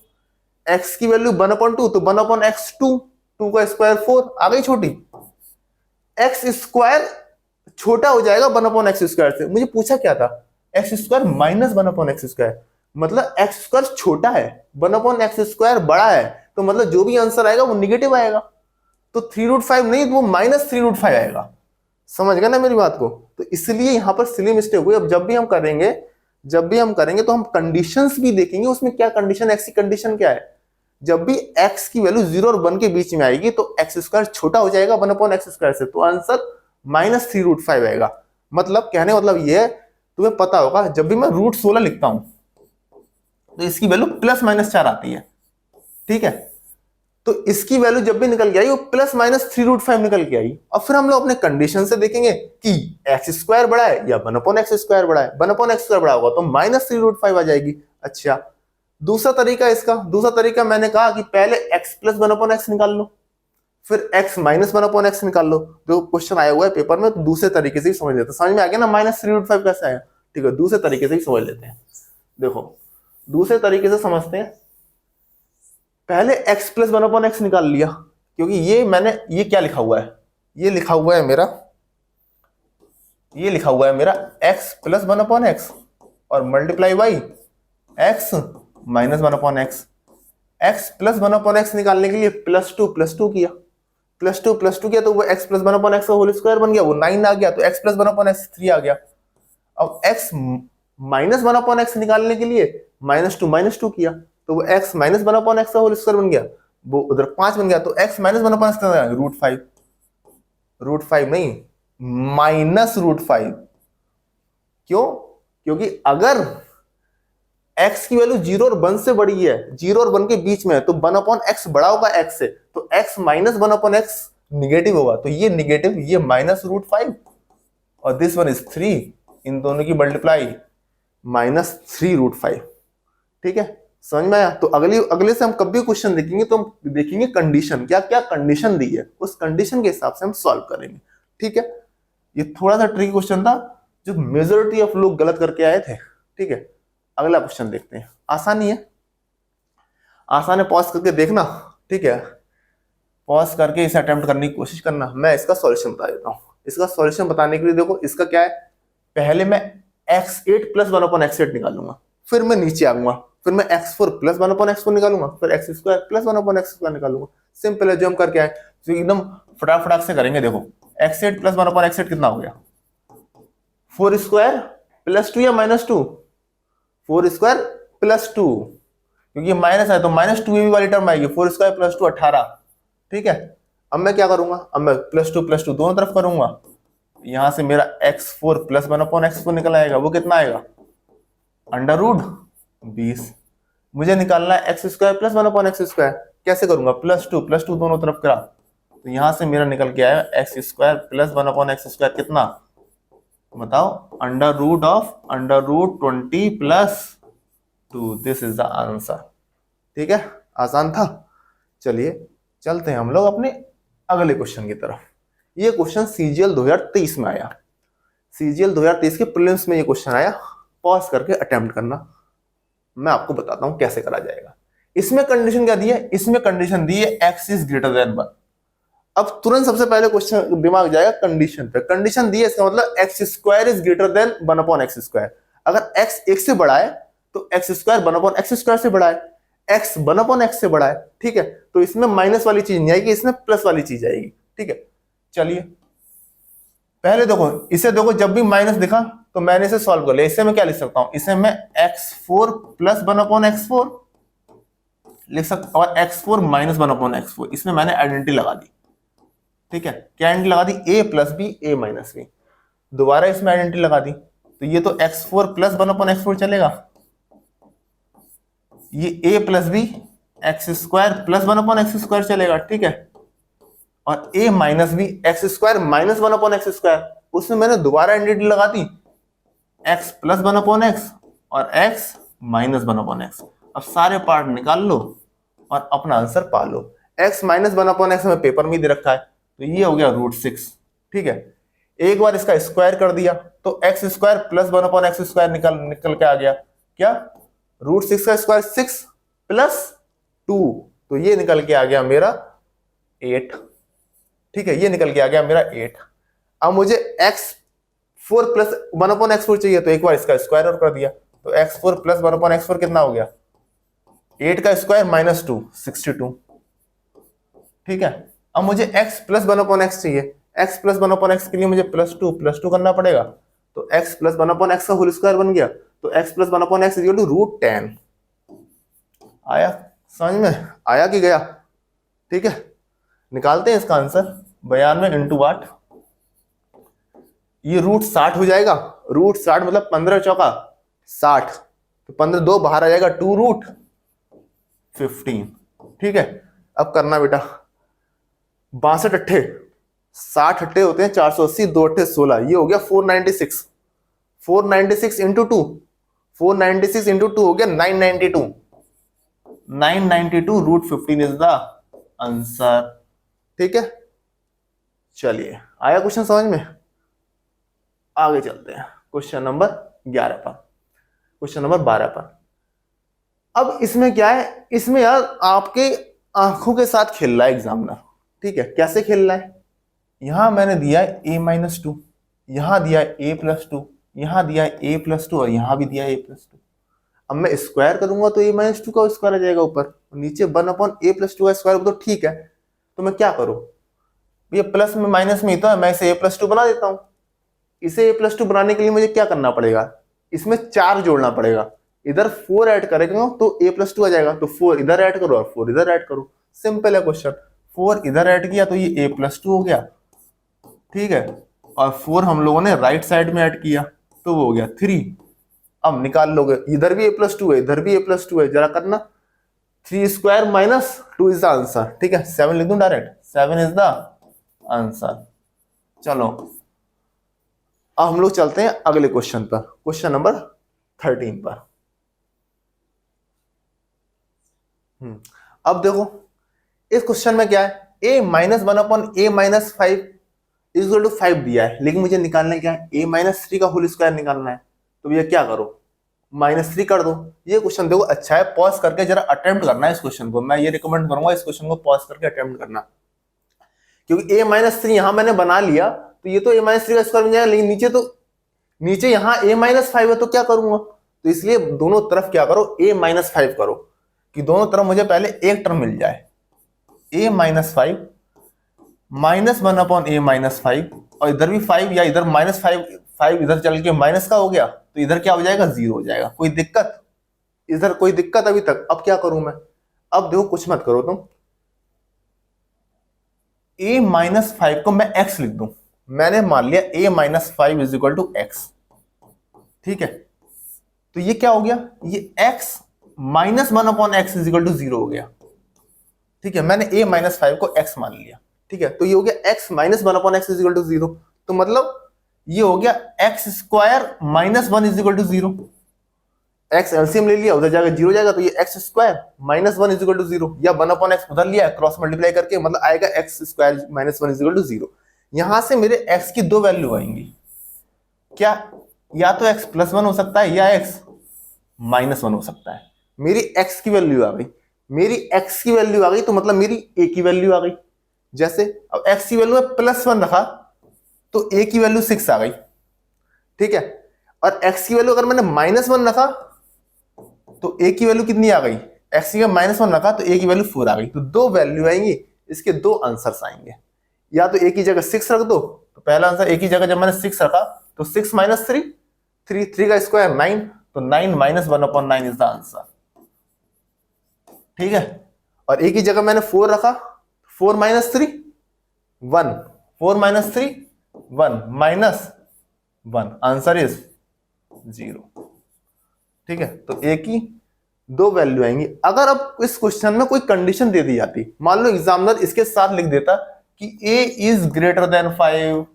x की वैल्यू 1/2 तो 1/x2, 2 का स्क्वायर 4 आ गई छोटी, x² छोटा हो जाएगा 1/x² से। मुझे पूछा क्या था? x² माइनस 1/x², मतलब x² छोटा है 1/x² बड़ा है, तो मतलब जो भी आंसर आएगा वो निगेटिव आएगा, तो 3√5 नहीं, वो -3√5 आएगा। समझ गए ना मेरी बात को? तो इसलिए यहां पर सिली मिस्टेक हुई। अब जब भी हम करेंगे तो हम कंडीशंस भी देखेंगे, उसमें क्या कंडीशन, x की कंडीशन क्या है। जब भी x की वैल्यू 0 और 1 के बीच में आएगी तो x² छोटा हो जाएगा 1/x² से, तो आंसर -3√5 आएगा। मतलब कहने मतलब ये है, तुम्हें पता होगा जब भी मैं √16 लिखता हूं तो इसकी वैल्यू +-4 आती है। ठीक है, तो इसकी वैल्यू जब भी निकल के आई वो +-3√5 निकल के आई। और फिर हम लोग अपने कंडीशन से देखेंगे कि x² बड़ा है या 1/x² बड़ा है। 1/x² बड़ा होगा तो -3√5 आ जाएगी। अच्छा, दूसरा तरीका मैंने कहा कि पहले x प्लस 1/x निकाल लो, फिर x माइनस 1/x निकाल लो। जो क्वेश्चन आया हुआ है पेपर में, तो दूसरे तरीके से ही समझ लेते हैं। समझ में आ गया ना -3√5 कैसे आया? ठीक है, दूसरे तरीके से ही समझ लेते हैं। देखो, दूसरे तरीके से समझते हैं। पहले x प्लस 1/x निकाल लिया, क्योंकि ये क्या लिखा हुआ है, ये लिखा हुआ है मेरा x प्लस 1/x और multiply by x minus 1/x। x plus 1/x निकालने के लिए +2 किया तो वो x प्लस 1/x का होल स्क्वायर बन गया, वो 9 आ गया, तो x प्लस 1/x 3 आ गया। अब x माइनस 1/x निकालने के लिए -2 किया तो वो x माइनस 1/x का होल स्क्वायर बन गया, वो उधर 5 बन गया, तो x माइनस 1/x का √5 नहीं -√5। क्यों? क्योंकि अगर x की वैल्यू 0 और 1 से बड़ी है, 0 और 1 के बीच में है, तो 1/x बड़ा होगा x से, तो x माइनस 1/x निगेटिव होगा, तो ये निगेटिव, ये -√5 और दिस वन इज 3, इन दोनों की मल्टीप्लाई -3√5। ठीक है, समझ में आया? तो अगले से हम कब भी क्वेश्चन देखेंगे तो हम देखेंगे कंडीशन, क्या क्या कंडीशन दी है, उस कंडीशन के हिसाब से हम सॉल्व करेंगे। ठीक है, ये थोड़ा सा ट्रिकी क्वेश्चन था जो मेजोरिटी ऑफ लोग गलत करके आए थे। ठीक है, अगला क्वेश्चन देखते हैं। आसानी है, आसान है, पॉज करके देखना। ठीक है, पॉज करके इसे अटेम्प्ट करने की कोशिश करना। मैं इसका सॉल्यूशन बता देता हूँ। इसका सॉल्यूशन बताने के लिए देखो, इसका क्या है, पहले मैं x8 प्लस 1/x8 निकालूंगा, फिर मैं नीचे आऊंगा, फिर मैं x4 प्लस 1/x4 निकालूंगा, फिर x² प्लस 1/x² निकालूंगा। सिंपल है, जो हम करके आए तो एकदम फटाफट से करेंगे। देखो x8 प्लस 1/x8 कितना हो गया, 4² प्लस 2 या -2, 4² प्लस 2, क्योंकि माइनस है तो -2 वाली टर्म आएगी, 4² प्लस 2 18। ठीक है, अब मैं क्या करूंगा, अब मैं +2 दोनों तरफ करूंगा। यहां से मेरा x4 प्लस 1/x4 निकल आएगा, वो कितना आएगा, √20। मुझे निकालना है x² प्लस 1/x²। कैसे करूंगा, +2 दोनों तरफ करा, तो यहां से मेरा निकल के आया x² प्लस 1/x² कितना, बताओ, √20 plus 2। This is the answer. ठीक है, आसान था। चलिए चलते हैं हम लोग अपने अगले क्वेश्चन की तरफ। ये क्वेश्चन CGL 2023 में आया। CGL 2023 के प्रीलिम्स में ये क्वेश्चन आया। पॉज करके अटेम्प्ट करना, मैं आपको बताता हूं कैसे करा जाएगा। इसमें कंडीशन क्या दी है, इसमें कंडीशन दी है x इज ग्रेटर देन 1। अब तुरंत सबसे पहले क्वेश्चन दिमाग जाएगा कंडीशन पे। कंडीशन दी है, इसका मतलब x² is greater than 1/x²। अगर x 1 से बड़ा है तो x² 1/x² से बड़ा है, x 1/x से बड़ा है। ठीक है, तो इसमें माइनस वाली चीज नहीं आएगी, इसमें प्लस वाली चीज आएगी। ठीक है, चलिए पहले देखो, इसे देखो, जब भी माइनस दिखा तो मैंने इसे सॉल्व कर लिया। इसे मैं क्या लिख सकता हूं, इसे मैं x4 प्लस 1/x4 लिख सकता, और x4 माइनस 1/x4, इसमें मैंने आइडेंटिटी लगा दी। ठीक है, क्या आइडेंटिटी लगा दी, a plus b a minus b. दोबारा इसमें आइडेंटिटी लगा दी, तो ये तो x4 प्लस 1/x4 चलेगा, ये a plus B x² plus 1/x² चलेगा। ठीक है, और a minus B x² minus 1/x², उसमें मैंने दोबारा आइडेंटिटी लगा दी, x प्लस 1/x और x माइनस 1/x। अब सारे पार्ट निकाल लो और अपना आंसर पा लो। x माइनस 1/x में पेपर में दे रखा है, तो ये हो गया √6। ठीक है, एक बार इसका स्क्वायर कर दिया तो x² प्लस 1/x² निकल के आ गया, क्या, √6 का स्क्वायर 6 प्लस 2, तो ये निकल के आ गया मेरा 8। ठीक है, ये निकल के आ गया मेरा 8। अब मुझे x4 प्लस 1/x4 चाहिए, तो एक बार इसका स्क्वायर और कर दिया, तो x4 प्लस 1/x4 कितना हो गया, 8 का स्क्वायर माइनस 2 62। ठीक है, अब मुझे x प्लस 1/x चाहिए, x प्लस 1/x के लिए मुझे +2 करना पड़ेगा, तो x प्लस 1/x का होल स्क्वायर बन गया, तो x plus 1/x equal to √10। आया समझ में, आया कि गया? ठीक है, निकालते हैं इसका आंसर। 92 इंटू 8, ये √60 हो जाएगा। √60 मतलब 15 चौका 60, तो 15 2 बाहर आ जाएगा, 2√15। ठीक है, अब करना बेटा, 62 अट्ठे 60 अट्ठे होते हैं 480, 2 अट्ठे 16, ये हो गया 496। 496 इंटू 2, 496 इंटू 2 हो गया 992। 992 √15 इज द आंसर। ठीक है, चलिए आया क्वेश्चन समझ में? आगे चलते हैं क्वेश्चन नंबर 11 पर, क्वेश्चन नंबर 12 पर। अब इसमें क्या है, इसमें यार आपके आंखों के साथ खेल रहा है एग्जामिनर। ठीक है, कैसे खेल रहा है, यहां मैंने दिया है a-2, यहां दिया है a+2, यहां दिया है a+2 और यहां भी दिया है a+2। अब मैं स्क्वायर करूंगा तो a-2 का स्क्वायर आ जाएगा ऊपर, नीचे 1/a+2 का स्क्वायर, तो ठीक है, तो मैं क्या करूं, ये प्लस में माइनस में ही तो है, मैं इसे a+2 बना देता हूं। इसे a+2 बनाने के लिए मुझे क्या करना पड़ेगा, इसमें 4 जोड़ना पड़ेगा, इधर 4 ऐड करेगा तो a+2 आ जाएगा, तो 4 इधर ऐड करो और 4 इधर ऐड करो। सिंपल है क्वेश्चन, 4 इधर ऐड किया तो ये a+2 हो गया। ठीक है, और 4 हम लोगों ने राइट साइड में ऐड किया तो वो हो गया 3। अब निकाल लोगे, इधर भी a+2 है, इधर भी a+2 है, जरा करना, 3² माइनस 2 इज द आंसर। ठीक है, 7 लिख दूं डायरेक्ट, 7 इज द आंसर। चलो अब हम लोग चलते हैं अगले क्वेश्चन पर, क्वेश्चन नंबर 13 पर। अब देखो इस क्वेश्चन में क्या है, a minus one upon a minus five equal to 5 दिया है, लेकिन मुझे निकालना क्या है, a माइनस थ्री का होल स्क्वायर निकालना है। तो भैया क्या करो, -3 कर दो। ये क्वेश्चन देखो अच्छा है, पॉज करके जरा अटेम्प्ट करना है इस क्वेश्चन को, मैं ये रिकमेंड करूंगा इस क्वेश्चन को पॉज करके अटेम्प्ट करना, क्योंकि a-3 यहां मैंने बना लिया तो ये तो a-3 का स्क्वायर बन जाएगा, लेकिन नीचे यहाँ a-5 है तो क्या करूंगा, तो इसलिए दोनों तरफ क्या करो, a-5 करो, कि दोनों तरफ मुझे पहले एक टर्म मिल जाए, a-5 -1 अपॉन a-5, और इधर भी 5 या इधर -5 इधर चल के माइनस का हो गया तो इधर क्या हो जाएगा, 0 हो जाएगा। कोई दिक्कत, इधर कोई दिक्कत अभी तक? अब क्या करूं मैं, अब देखो कुछ मत करो तुम, a-5 को मैं x लिख दूं, मैंने मान लिया a-5 is equal to x, ठीक है। तो ये क्या हो गया, ये x -1 upon x is equal to 0 हो गया, ठीक है। मैंने a-5 को x मान लिया, ठीक है। तो ये हो गया x -1 upon x is equal to 0, तो मतलब ये हो गया x square -1 is equal to 0, x LCM ले लिया, उधर जाकर 0 जाएगा, तो ये x square -1 is equal to 0, या 1 अपॉन x उधर लिया क्रॉस मल्टीप्लाई करके, मतलब आएगा x square -1 is equal to 0। यहां से मेरे x की दो वैल्यू आएंगी, क्या, या तो x +1 हो सकता है या x -1 हो सकता है। मेरी x की वैल्यू आ गई, मेरी x की वैल्यू आ गई, तो मतलब मेरी a की वैल्यू आ गई। जैसे अब x की वैल्यू में +1 रखा तो a की वैल्यू 6 आ गई, ठीक है। और x की वैल्यू अगर मैंने -1 रखा तो a की वैल्यू कितनी आ गई, x की -1 रखा तो a की वैल्यू 4 आ गई। तो दो वैल्यू आएंगी, इसके दो आंसर्स आएंगे, या तो a की जगह 6 रख दो, तो पहला आंसर a की जगह जब मैंने 6 रखा तो 6 - 3, 3 का स्क्वायर 9, तो 9 -1 अपॉन 9 इज द आंसर, ठीक है। और a की जगह मैंने 4 रखा, 4 - 3 1, 4 - 3 1 -1, आंसर इज 0, ठीक है। तो a की दो वैल्यू आएंगी। अगर अब इस क्वेश्चन में कोई कंडीशन दे दी जाती, मान लो एग्जामिनर इसके साथ लिख देता कि a इज ग्रेटर देन 5,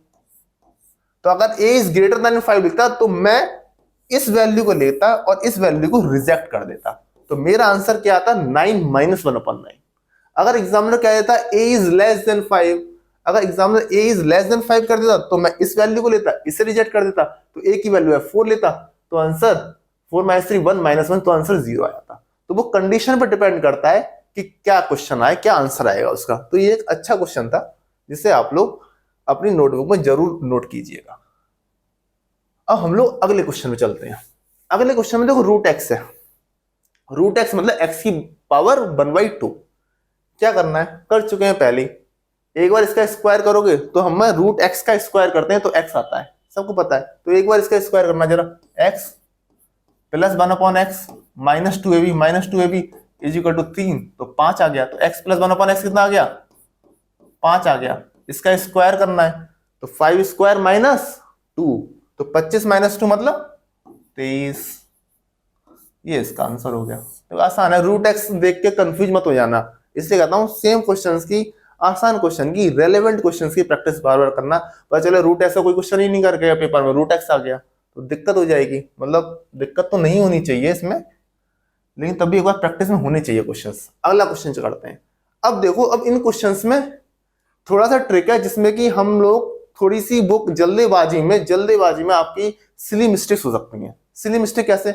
तो अगर a इज ग्रेटर देन 5 लिखता तो मैं इस वैल्यू को लेता और इस वैल्यू को रिजेक्ट कर देता, तो मेरा आंसर क्या आता, 9 - 1 अपॉन 9। अगर एग्जामिनर क्या देता a इज लेस देन 5, अगर examiner a is less than 5 कर देता तो मैं इस वैल्यू को लेता, इसे रिजेक्ट कर देता, तो a की वैल्यू है 4 लेता, तो आंसर 4 - 3 1 -1, तो आंसर 0 आया था। तो वो कंडीशन पर डिपेंड करता है कि क्या क्वेश्चन आए, क्या आंसर आएगा उसका। तो ये एक अच्छा क्वेश्चन था जिसे आप लोग अपनी नोटबुक में जरूर नोट कीजिएगा। अब हम लोग अगले क्वेश्चन में चलते हैं। अगले क्वेश्चन में देखो रूट एक्स है, रूट एक्स मतलब एक्स की पावर 1/2। क्या करना है, कर चुके हैं पहले, एक बार इसका स्क्वायर करोगे तो हम रूट एक्स का स्क्वायर करते हैं तो एक्स आता है, सबको पता है। तो एक बार इसका स्क्वायर करना जरा, x plus 1 upon x -2ab is equal to 3, तो 5 आ गया। तो x प्लस 1 अपॉन एक्स कितना आ गया, 5 आ गया। इसका स्क्वायर करना है तो 5 स्क्वायर -2, तो 25 -2 मतलब 23, ये इसका आंसर हो गया। तो आसान है, रूट एक्स देख के कंफ्यूज मत हो जाना, इसलिए कहता हूं सेम क्वेश्चंस की, आसान क्वेश्चन की, रेलेवेंट क्वेश्चंस की प्रैक्टिस बार बार करना। पता चले रूट एक्स का कोई क्वेश्चन ही नहीं कर गया पेपर में, रूट एक्स आ गया तो दिक्कत हो जाएगी। मतलब दिक्कत तो नहीं होनी चाहिए इसमें, लेकिन तब भी एक बार प्रैक्टिस में होने चाहिए क्वेश्चंस। अगला क्वेश्चन करते हैं। अब देखो, अब इन क्वेश्चंस में थोड़ा सा ट्रिक है जिसमें कि हम लोग थोड़ी सी बुक जल्दीबाजी में आपकी सिली मिस्टेक्स हो सकती हैं। सिली मिस्टेक कैसे,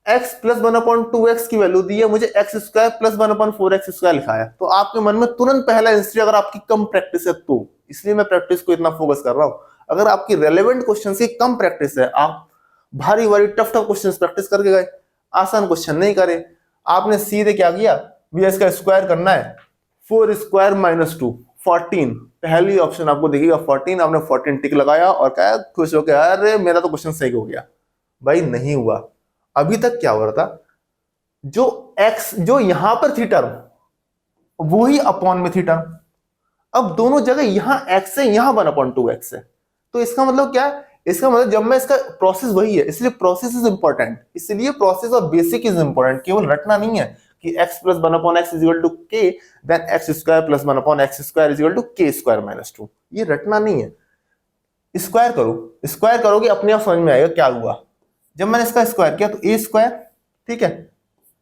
x प्लस 1 अपॉन 2x की वैल्यू दी है, मुझे x square plus 1 upon 4x square लिखा है, तो आपके मन में तुरंत पहला इंस्टेंट, अगर आपकी कम प्रैक्टिस है तो, इसलिए मैं प्रैक्टिस को इतना फोकस कर रहा हूं। अगर आपकी रेलेवेंट क्वेश्चन की कम प्रैक्टिस है, आप भारी टफ क्वेश्चन प्रैक्टिस करके गए, आसान क्वेश्चन नहीं करे, आपने सीधे क्या किया, भैया इसका स्क्वायर करना है, 4 स्क्वायर -2 14, पहली ऑप्शन आपको दिखेगा 14, आपने 14 टिक लगाया और कहा खुश होकर, अरे मेरा तो क्वेश्चन सही हो गया। भाई नहीं हुआ। अभी तक क्या हो रहा था, जो x जो यहां पर थी टर्म वो ही अपॉन में थी टर्म, अब दोनों जगह यहां x है, यहां 1/2x है, तो इसका मतलब क्या है, इसका मतलब जब मैं इसका प्रोसेस वही है, इसलिए प्रोसेस इज इंपॉर्टेंट, इसलिए प्रोसेस और बेसिक इज इंपॉर्टेंट। केवल रटना नहीं है कि x plus 1/x is equal to k, then x square plus 1/x square is equal to k square -2, ये रटना नहीं है। स्क्वायर करो, स्क्वायर करोगे अपने आप समझ में आएगा क्या हुआ। जब मैंने इसका स्क्वायर किया तो a स्क्वायर, ठीक है,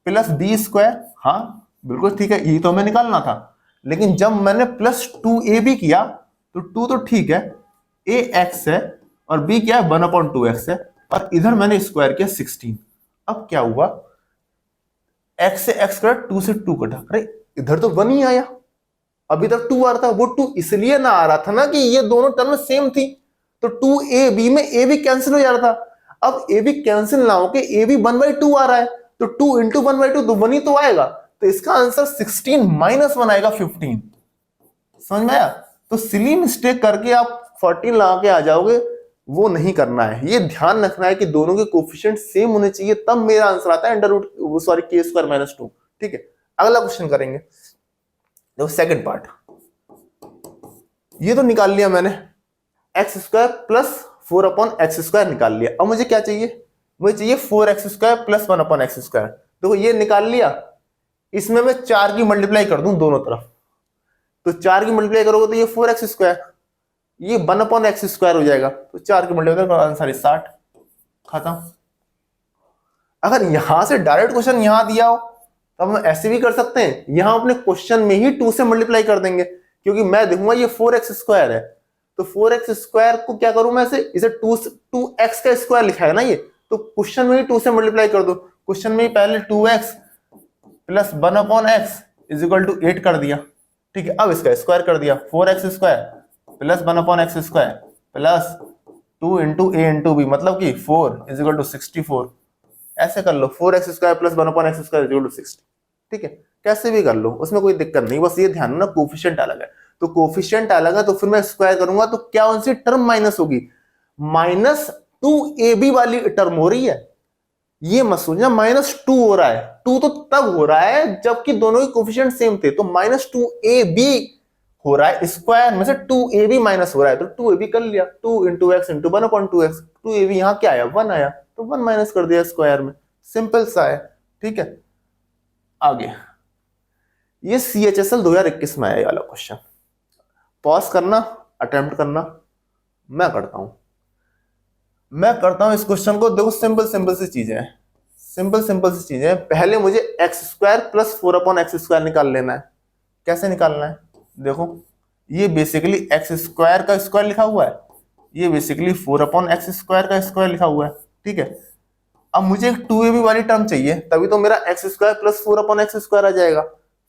प्लस b स्क्वायर, हाँ बिल्कुल ठीक है, ये तो हमें निकालना था। लेकिन जब मैंने प्लस 2ab किया तो 2 तो ठीक है, ए एक्स है और बी क्या है 1/2x है, और इधर मैंने स्क्वायर किया 16। अब क्या हुआ, एक्स से एक्स कटा, 2 से 2 कटा, अरे इधर तो 1 ही आया। अभी तक 2 आ रहा था, वो 2 इसलिए ना आ रहा था ना कि ये दोनों टर्म सेम थी, तो 2ab में ए भी कैंसिल हो जा रहा था। अब ए भी कैंसिल ना होके ए भी 1/2 आ रहा है, तो 2 इंटू 1/2 तो 1 ही तो आएगा, तो इसका आंसर 16 माइनस 1 आएगा 15। समझ में आया? तो सिली मिस्टेक करके आप 14 लगा के आ जाओगे, वो नहीं करना है। ये ध्यान रखना है कि दोनों के कोफिशिएंट सेम होने चाहिए, तब मेरा आंसर आता है अंडर रूट सॉरी के स्क्वायर माइनस 2। ठीक है, अगला क्वेश्चन करेंगे। देखो सेकंड पार्ट, ये तो निकाल लिया मैंने, एक्स स्क्वायर प्लस 4/x² निकाल लिया। अब मुझे क्या चाहिए, मुझे चाहिए 4x² प्लस 1/x²। देखो ये निकाल लिया, इसमें मैं 4 की मल्टीप्लाई कर दूं दोनों तरफ, तो 4 की मल्टीप्लाई करोगे तो ये 4x², ये 1/x² हो जाएगा, तो 4 की मल्टीप्लाई करो, आंसर 60, खत्म। अगर यहां से डायरेक्ट क्वेश्चन यहां दिया हो तो हम ऐसे भी कर सकते हैं, यहां अपने क्वेश्चन में ही 2 से मल्टीप्लाई कर देंगे, क्योंकि मैं देखूंगा ये 4x² है, तो 4x² को क्या करूं मैं, इसे 2x का स्क्वायर लिखा है ना ये, तो क्वेश्चन में ही 2 से मल्टीप्लाई कर दो। क्वेश्चन में ही पहले 2x plus 1/x is equal to 8 कर दिया। ठीक है, अब इसका स्क्वायर कर दिया, 4x² plus 1/x² plus 2 into A into B, मतलब कि 4 इज इक्वल टू 64। ऐसे कर लो, 4x² plus 1/x² is equal to 60। ठीक है, कैसे भी कर लो, उसमें कोई दिक्कत नहीं, बस ये ध्यान रखना कोफिशिएंट अलग है, तो कोफिशिएंट अलग है तो फिर मैं स्क्वायर करूंगा तो क्या उनसे टर्म माइनस होगी, -2ab वाली टर्म हो रही है। ये मत सोचना -2 हो रहा है, 2 तो तब हो रहा है जबकि दोनों के कोफिशिएंट सेम थे, तो -2ab हो रहा है, स्क्वायर में से 2ab माइनस हो रहा है, तो 2ab कर लिया, 2 into x into 1/2x, 2ab यहां क्या आया 1 आया, तो 1 माइनस कर दिया स्क्वायर में, सिंपल सा है। ठीक है, आगे ये CHSL 2021 में आया वाला क्वेश्चन, पॉज करना, अटेम्प्ट करना, मैं करता हूं इस क्वेश्चन को। देखो सिंपल सी चीजें हैं, सिंपल सी चीजें हैं। पहले मुझे x² प्लस 4/x² निकाल लेना है। कैसे निकालना है, देखो ये बेसिकली x² का स्क्वायर लिखा हुआ है, ये बेसिकली 4/x² का स्क्वायर लिखा हुआ है। ठीक है, अब मुझे एक 2ab वाली टर्म चाहिए, तभी तो मेरा x² प्लस 4/x² आ जाएगा।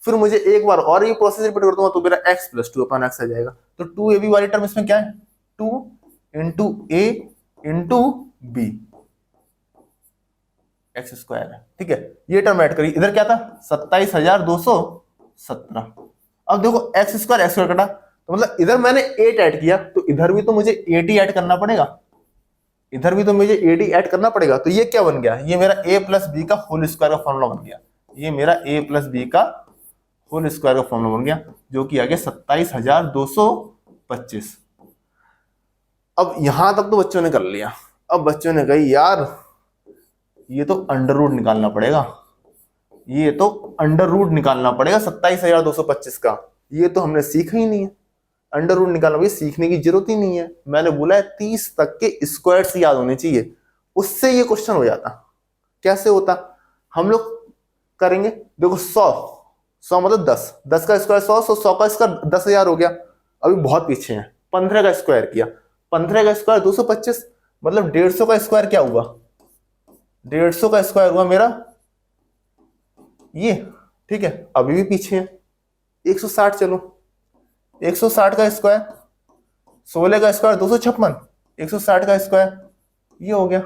फिर मुझे एक बार और ये प्रोसेस रिपीट कर दूंगा तो मेरा x प्लस 2/x आ जाएगा। तो 2ab वाली टर्म इसमें क्या है, 2 into a into b, x² है। ठीक है, ये टर्म ऐड करी, इधर क्या था 27,217। अब देखो x² कटा, तो मतलब इधर मैंने 8 ऐड किया, तो इधर भी तो मुझे 8 ही ऐड करना पड़ेगा, इधर भी तो मुझे 8 ऐड करना पड़ेगा। तो ये क्या बन गया, ये मेरा a प्लस बी का होल स्क्वायर का फॉर्मूला बन गया, ये मेरा a प्लस बी का होल स्क्वायर का फॉर्मूला बन गया, जो कि आ गया 27,225। अब यहां तक तो बच्चों ने कर लिया, अब बच्चों ने कही यार ये तो अंडर रूट निकालना पड़ेगा, ये तो अंडर रूट निकालना पड़ेगा 27,225 का, ये तो हमने सीखा ही नहीं है, अंडर रूट निकालना भी सीखने की जरूरत ही नहीं है। मैंने बोला है 30 तक के स्क्वायर्स याद होने चाहिए, उससे ये क्वेश्चन हो जाता। कैसे होता, हम लोग करेंगे, देखो 100 मतलब 10 का स्क्वायर 100 का स्क्वायर 10,000 हो गया। अभी बहुत पीछे हैं, 15 का स्क्वायर किया, 15 का स्क्वायर 225, मतलब 150 का स्क्वायर क्या हुआ, 150 का स्क्वायर हुआ मेरा ये। ठीक है, अभी भी पीछे है, 160 चलो, 160 का स्क्वायर 16 का स्क्वायर 256, 160 का स्क्वायर ये हो गया।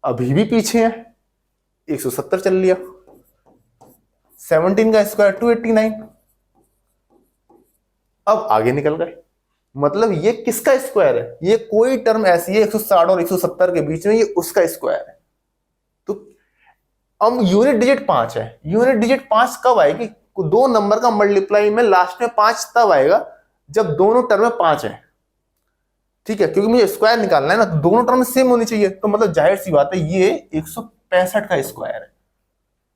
अभी भी पीछे है, 170 चल लिया, 17 का स्क्वायर 289। अब आगे निकल गए, मतलब ये किसका स्क्वायर है, ये कोई टर्म ऐसी है 160 और 170 के बीच में, ये उसका स्क्वायर है। तो अब यूनिट डिजिट 5 है, यूनिट डिजिट 5 कब आएगी, दो नंबर का मल्टीप्लाई में लास्ट में 5 तब आएगा जब दोनों टर्म में 5 है। ठीक है, क्योंकि मुझे स्क्वायर निकालना है ना, तो दोनों टर्म सेम होनी चाहिए, तो मतलब जाहिर सी बात है ये 165 का स्क्वायर है,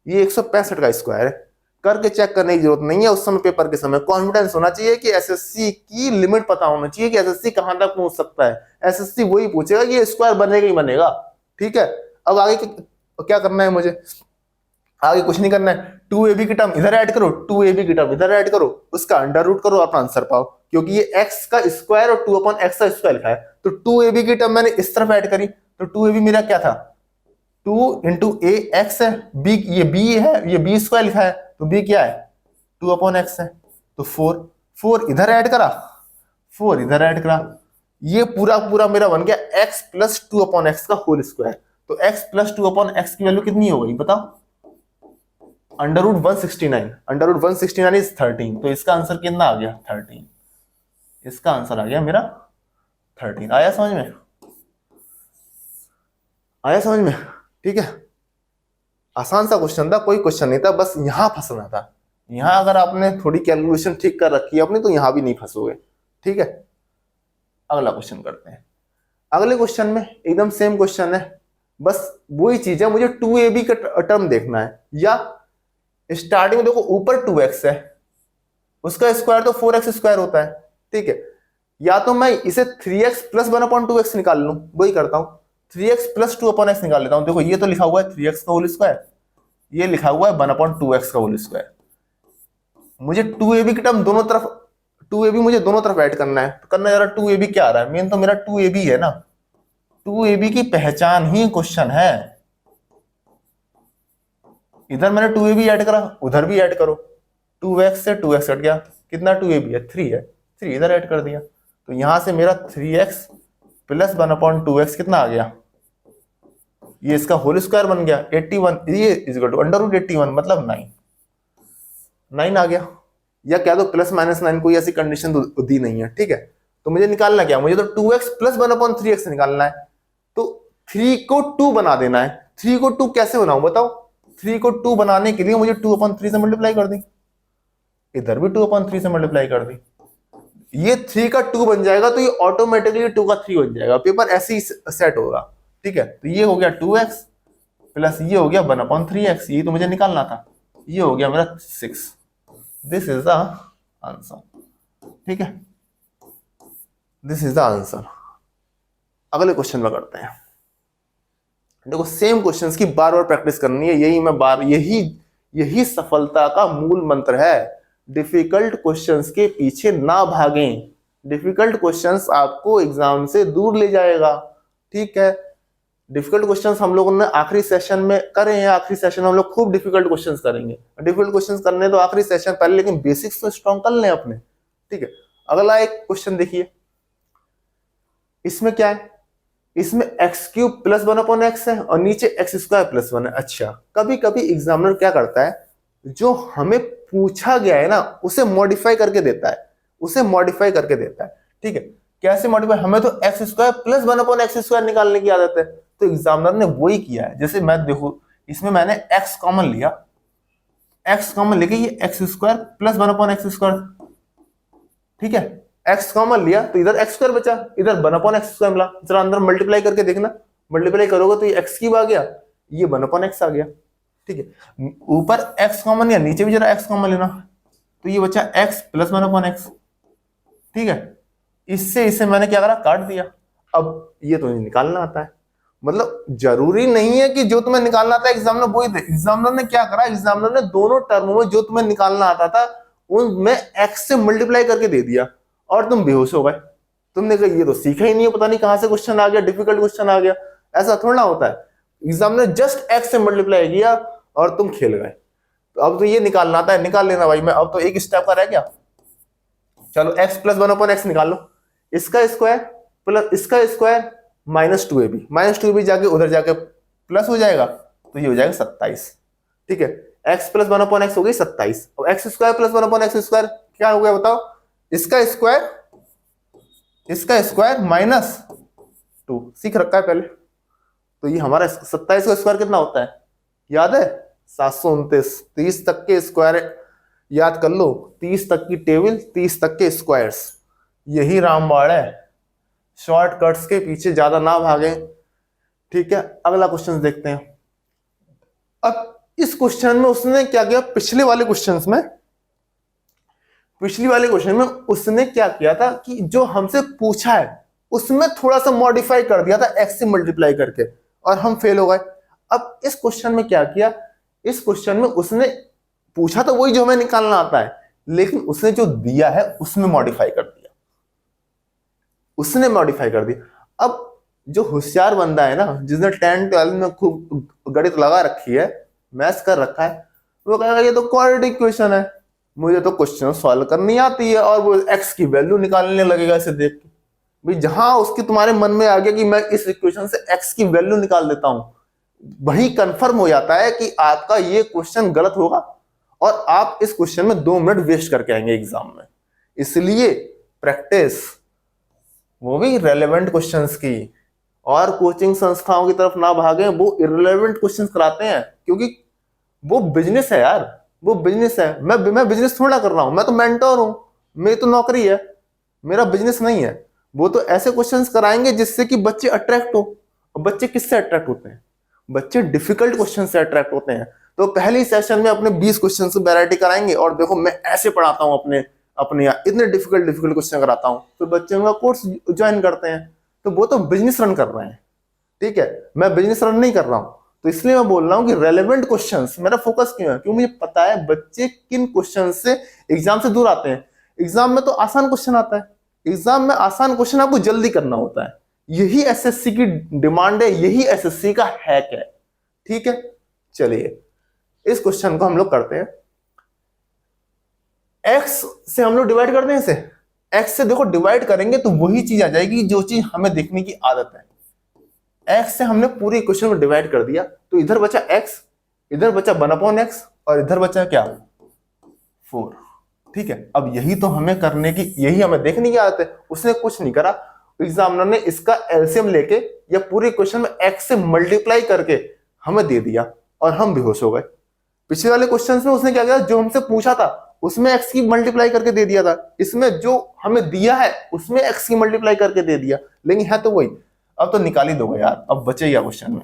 ये 165 का स्क्वायर है। करके चेक करने की जरूरत नहीं है, उस समय पेपर के समय कॉन्फिडेंस होना चाहिए कि एसएससी की लिमिट पता होना चाहिए कि एसएससी कहां तक पहुंच सकता है। एसएससी वही पूछेगा कि ये स्क्वायर बनेगा ही बनेगा। ठीक है, अब आगे क्या करना है मुझे, आगे कुछ नहीं करना है, 2ab की टर्म इधर ऐड करो, 2ab की टर्म इधर ऐड करो, उसका अंडर रूट करो, अपना आंसर पाओ। क्योंकि ये x का स्क्वायर और 2/x का स्क्वायर लिखा है, तो 2ab की टर्म मैंने इस तरफ ऐड करी, तो 2ab मेरा क्या था, 2 इंटू ए एक्स है, b ये b है, ये b स्क्वायर लिखा है, तो b क्या है 2/x है, तो 4 इधर ऐड करा, 4 इधर ऐड करा, ये पूरा पूरा मेरा बन गया x प्लस 2/x का होल स्क्वायर। तो x प्लस 2/x की वैल्यू कितनी हो गई बताओ, under root 169, under root 169 is 13, तो इसका आंसर कितना आ गया 13, इसका आंसर आ गया मेरा 13। आया समझ में, आया समझ में, ठीक है। आसान सा क्वेश्चन था, कोई क्वेश्चन नहीं था, बस यहां फंसना था। यहां अगर आपने थोड़ी कैलकुलेशन ठीक कर रखी है अपनी, तो यहां भी नहीं फंसोगे, ठीक है। अगला क्वेश्चन करते हैं। अगले क्वेश्चन में एकदम सेम क्वेश्चन है, बस वही चीज है, मुझे 2ab का टर्म देखना है, या स्टार्टिंग में देखो ऊपर 2x है, उसका स्क्वायर तो 4x स्क्वायर होता है, ठीक है। या तो मैं इसे 3x प्लस 1/2x निकाल लूं, वही करता हूं, 3x प्लस 2/x निकाल लेता हूं। देखो ये तो लिखा हुआ है 3x का होल स्क्वायर, ये लिखा हुआ है 1/2x का होल स्क्वायर। मुझे 2ab की टर्म दोनों तरफ, 2ab मुझे दोनों तरफ ऐड करना है, तो करना जरा 2ab क्या आ रहा है, मेन तो मेरा 2ab है ना, 2ab की पहचान ही क्वेश्चन है। इधर मैंने 2ab ऐड करा, उधर भी ऐड करो, 2x से 2x हट गया, कितना 2ab है 3 है, 3 इधर ऐड कर दिया, तो यहां से मेरा 3x प्लस 1/2x कितना आ गया, ये इसका होल स्क्वायर बन गया 81, ये इक्वल टू अंडर रूट 81 मतलब 9 आ गया। या क्या दो प्लस माइनस 9, कोई ऐसी कंडीशन तो दी नहीं है, ठीक है। तो मुझे निकालना क्या, मुझे तो 2x प्लस 1/3x निकालना है, तो 3 को 2 बना देना है। 3 को 2 कैसे बनाऊं बताओ, 3 को 2 बनाने के लिए मुझे 2/3 से मल्टीप्लाई कर दी, इधर भी 2/3 से मल्टीप्लाई कर दी, ये 3 का 2 बन जाएगा, तो ये ऑटोमेटिकली 2 का 3 बन जाएगा, पेपर ऐसे ही सेट होगा, ठीक है। तो ये हो गया 2x प्लस ये हो गया 1/3x, ये तो मुझे निकालना था, ये हो गया मेरा 6। दिस इज द आंसर, ठीक है, दिस इज द आंसर। अगले क्वेश्चन में करते हैं। देखो सेम क्वेश्चंस की बार बार प्रैक्टिस करनी है, यही सफलता का मूल मंत्र है। डिफिकल्ट क्वेश्चंस के पीछे ना भागें, डिफिकल्ट क्वेश्चंस आपको एग्जाम से दूर ले जाएगा, ठीक है। डिफिकल्ट क्वेश्चंस हम लोगों ने आखिरी सेशन में करे हैं, आखिरी सेशन में हम लोग खूब डिफिकल्ट क्वेश्चंस करेंगे। डिफिकल्ट क्वेश्चंस करने तो आखिरी सेशन पहले, लेकिन बेसिक्स तो स्ट्रॉन्ग कर लें अपने, ठीक है। अगला एक क्वेश्चन देखिए, इसमें क्या है, इसमें x³ प्लस 1/x है और नीचे x² प्लस 1 है। अच्छा, कभी कभी एग्जामिनर क्या करता है, जो हमें पूछा गया है ना उसे मॉडिफाई करके देता है, उसे मॉडिफाई करके देता है, ठीक है। कैसे मॉडिफाई, हमें तो x² प्लस 1/x² निकालने की आदत है, तो एग्जामिनर ने वही किया है। जैसे मैं देखो, इसमें मैंने x कॉमन लिया, x कॉमन लेके ये x² प्लस 1/x², ठीक है, x कॉमन लिया तो इधर x² बचा, इधर 1/x² मिला, जरा अंदर मल्टीप्लाई करके देखना, मल्टीप्लाई करोगे तो ये x³ आ गया, ये 1/x आ गया, ठीक है। ऊपर x कॉमन लिया, नीचे भी जरा x कॉमन लेना, तो ये बचा x प्लस 1/x, ठीक है। इससे इसे मैंने क्या करा, काट दिया। अब ये तो निकालना आता है, मतलब जरूरी नहीं है कि जो तुम्हें निकालना आता है एग्जामिनर वही दे। एग्जामिनर ने क्या करा, एग्जामिनर ने दोनों टर्मों में जो तुम्हें निकालना आता था उनमें x से मल्टीप्लाई करके दे दिया, और तुम बेहोश हो गए। तुमने कहा ये तो सीखा ही नहीं है, पता नहीं कहां से क्वेश्चन आ गया, डिफिकल्ट क्वेश्चन आ गया। ऐसा थोड़ा होता है, एग्जामिनर जस्ट x से मल्टीप्लाई किया और तुम खेल गए। तो अब तो ये निकालना आता है, निकाल लेना भाई। मैं अब तो एक स्टेप का रह गया, चलो x प्लस 1/x निकाल लो, इसका स्क्वायर प्लस इसका स्क्वायर माइनस 2ab जाके उधर जाके प्लस हो जाएगा, तो ये हो जाएगा 27, ठीक है। x प्लस 1/x हो गई 27, और x² प्लस 1/x² क्या हो गया बताओ, इसका स्क्वायर माइनस 2, सीख रखा है पहले। तो ये हमारा 27 का स्क्वायर कितना होता है, याद है 729। 30 तक के स्क्वायर याद कर लो, 30 तक की टेबल, 30 तक के स्क्वायर्स, यही रामबाण है। शॉर्टकट्स के पीछे ज्यादा ना भागें, ठीक है। अगला क्वेश्चन देखते हैं। अब इस क्वेश्चन में उसने क्या किया, पिछले वाले क्वेश्चन में उसने क्या किया था कि जो हमसे पूछा है उसमें थोड़ा सा मॉडिफाई कर दिया था x से मल्टीप्लाई करके, और हम फेल हो गए। अब इस क्वेश्चन में क्या किया, इस क्वेश्चन में उसने पूछा तो वही जो हमें निकालना आता है, लेकिन उसने जो दिया है उसमें मॉडिफाई कर दिया, उसने मॉडिफाई कर दिया। अब जो होशियार बंदा है ना, जिसने 10-12 में खूब गणित लगा रखी है, मैथ्स कर रखा है, वो कहेगा ये तो क्वाड्रेटिक क्वेश्चन है, मुझे तो क्वेश्चन सॉल्व करनी आती है, और वो एक्स की वैल्यू निकालने लगेगा इसे देख के। भाई जहां उसकी तुम्हारे मन में आ गया कि मैं इस इक्वेशन से एक्स की वैल्यू निकाल देता हूं, वही कंफर्म हो जाता है कि आपका ये क्वेश्चन गलत होगा, और आप इस क्वेश्चन में 2 मिनट वेस्ट करके आएंगे एग्जाम में। इसलिए प्रैक्टिस, वो भी रेलेवेंट क्वेश्चंस की, और कोचिंग संस्थाओं की तरफ ना भागें, वो इररिलेवेंट क्वेश्चंस कराते हैं, क्योंकि वो बिजनेस है यार, वो बिजनेस है। मैं बिजनेस थोड़ा कर रहा हूं, मैं तो मेंटोर हूं, मेरी तो नौकरी है, मेरा बिजनेस नहीं है। वो तो ऐसे क्वेश्चंस कराएंगे जिससे कि बच्चे अट्रैक्ट हो। और बच्चे किससे अट्रैक्ट होते हैं? बच्चे डिफिकल्ट क्वेश्चन से अट्रैक्ट होते हैं। तो पहली सेशन में अपने 20 क्वेश्चन की वैरायटी कराएंगे, और देखो मैं ऐसे पढ़ाता हूं, अपने अपने यहाँ इतने डिफिकल्ट क्वेश्चन कराता हूं, तो बच्चे मेरा कोर्स ज्वाइन करते हैं। तो वो तो बिजनेस रन कर रहे हैं, ठीक है, मैं बिजनेस रन नहीं कर रहा हूं। तो इसलिए मैं बोल रहा हूं कि रेलेवेंट क्वेश्चंस मेरा फोकस क्यों है, क्योंकि मुझे पता है बच्चे किन क्वेश्चन से एग्जाम से दूर आते हैं। एग्जाम में तो आसान क्वेश्चन आता है, एग्जाम में आसान क्वेश्चन आपको जल्दी करना होता है, यही एसएससी की डिमांड है, यही एसएससी का हैक है, ठीक है। चलिए इस क्वेश्चन को हम लोग करते हैं। एक्स से हम लोग डिवाइड करते हैं इसे, एक्स से देखो डिवाइड करेंगे तो वही चीज आ जाएगी जो चीज हमें देखने की आदत है। एक्स से हमने पूरी इक्वेशन को डिवाइड कर दिया, तो इधर बचा एक्स, इधर बचा 1/x, और इधर बचा क्या, 4, ठीक है। अब यही तो हमें करने की, यही हमें देखने की आदत है। उसने कुछ नहीं करा, एग्जामिनर ने इसका एलसीएम लेके या पूरी इक्वेशन में एक्स से मल्टीप्लाई करके हमें दे दिया, और हम बेहोश हो गए। पिछले वाले क्वेश्चन में उसने क्या किया, जो हमसे पूछा था उसमें एक्स की मल्टीप्लाई करके दे दिया था, इसमें जो हमें दिया है उसमें एक्स की मल्टीप्लाई करके दे दिया, लेकिन है तो वही। अब तो निकाल ही दोगे यार, अब बचे क्या क्वेश्चन में,